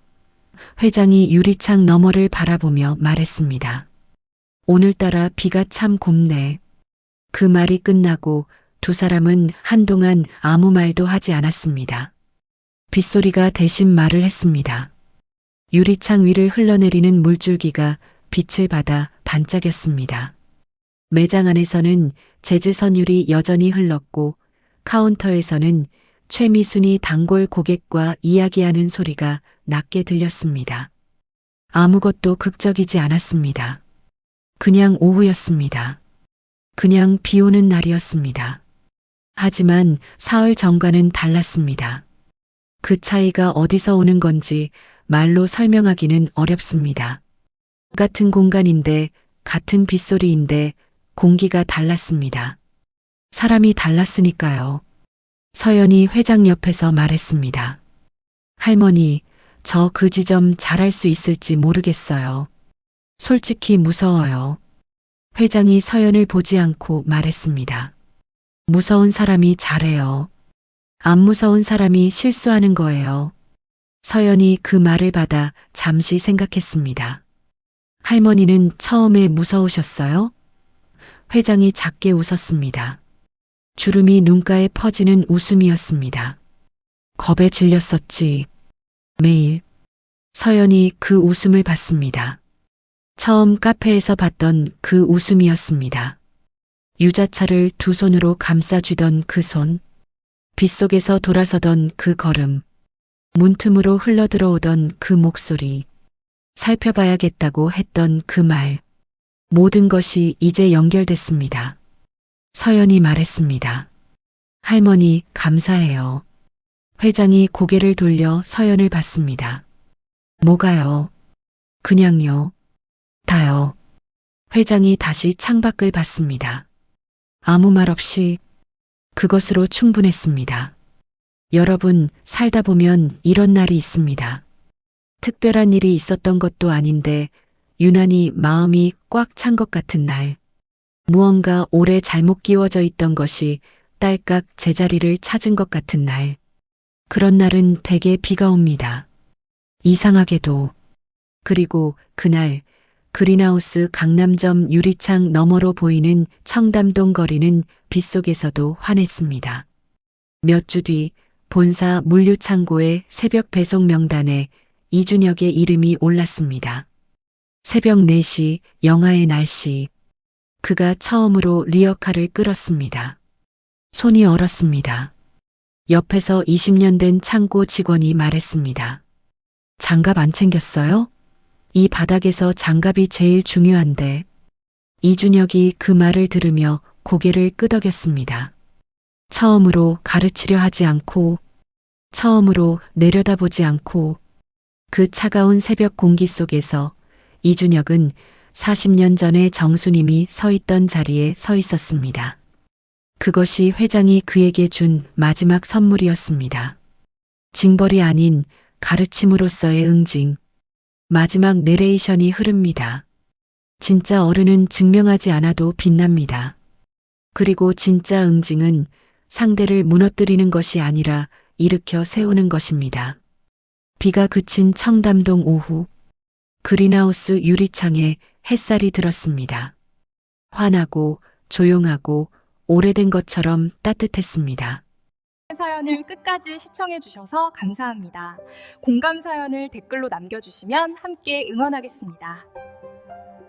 회장이 유리창 너머를 바라보며 말했습니다. 오늘따라 비가 참 곱네. 그 말이 끝나고 두 사람은 한동안 아무 말도 하지 않았습니다. 빗소리가 대신 말을 했습니다. 유리창 위를 흘러내리는 물줄기가 빛을 받아 반짝였습니다. 매장 안에서는 재즈 선율이 여전히 흘렀고 카운터에서는 최미순이 단골 고객과 이야기하는 소리가 낮게 들렸습니다. 아무것도 극적이지 않았습니다. 그냥 오후였습니다. 그냥 비 오는 날이었습니다. 하지만 사흘 전과는 달랐습니다. 그 차이가 어디서 오는 건지 말로 설명하기는 어렵습니다. 같은 공간인데, 같은 빗소리인데 공기가 달랐습니다. 사람이 달랐으니까요. 서연이 회장 옆에서 말했습니다. 할머니, 저 그 지점 잘할 수 있을지 모르겠어요. 솔직히 무서워요. 회장이 서연을 보지 않고 말했습니다. 무서운 사람이 잘해요. 안 무서운 사람이 실수하는 거예요. 서연이 그 말을 받아 잠시 생각했습니다. 할머니는 처음에 무서우셨어요? 회장이 작게 웃었습니다. 주름이 눈가에 퍼지는 웃음이었습니다. 겁에 질렸었지. 매일. 서연이 그 웃음을 봤습니다. 처음 카페에서 봤던 그 웃음이었습니다. 유자차를 두 손으로 감싸쥐던 그 손. 빗속에서 돌아서던 그 걸음. 문틈으로 흘러들어오던 그 목소리. 살펴봐야겠다고 했던 그 말. 모든 것이 이제 연결됐습니다. 서연이 말했습니다. 할머니, 감사해요. 회장이 고개를 돌려 서연을 봤습니다. 뭐가요? 그냥요. 다요. 회장이 다시 창밖을 봤습니다. 아무 말 없이 그것으로 충분했습니다. 여러분, 살다 보면 이런 날이 있습니다. 특별한 일이 있었던 것도 아닌데 유난히 마음이 꽉 찬 것 같은 날. 무언가 오래 잘못 끼워져 있던 것이 딸깍 제자리를 찾은 것 같은 날. 그런 날은 대개 비가 옵니다. 이상하게도. 그리고 그날 그린하우스 강남점 유리창 너머로 보이는 청담동 거리는 빗속에서도 환했습니다. 몇 주 뒤 본사 물류창고의 새벽 배송 명단에 이준혁의 이름이 올랐습니다. 새벽 4시 영하의 날씨. 그가 처음으로 리어카를 끌었습니다. 손이 얼었습니다. 옆에서 20년 된 창고 직원이 말했습니다. 장갑 안 챙겼어요? 이 바닥에서 장갑이 제일 중요한데. 이준혁이 그 말을 들으며 고개를 끄덕였습니다. 처음으로 가르치려 하지 않고, 처음으로 내려다보지 않고, 그 차가운 새벽 공기 속에서 이준혁은 40년 전에 정수님이 서 있던 자리에 서 있었습니다. 그것이 회장이 그에게 준 마지막 선물이었습니다. 징벌이 아닌 가르침으로서의 응징. 마지막 내레이션이 흐릅니다. 진짜 어른은 증명하지 않아도 빛납니다. 그리고 진짜 응징은 상대를 무너뜨리는 것이 아니라 일으켜 세우는 것입니다. 비가 그친 청담동 오후, 그린하우스 유리창에 햇살이 들었습니다. 환하고 조용하고 오래된 것처럼 따뜻했습니다. 사연을 끝까지 시청해 주셔서 감사합니다. 공감 사연을 댓글로 남겨주시면 함께 응원하겠습니다.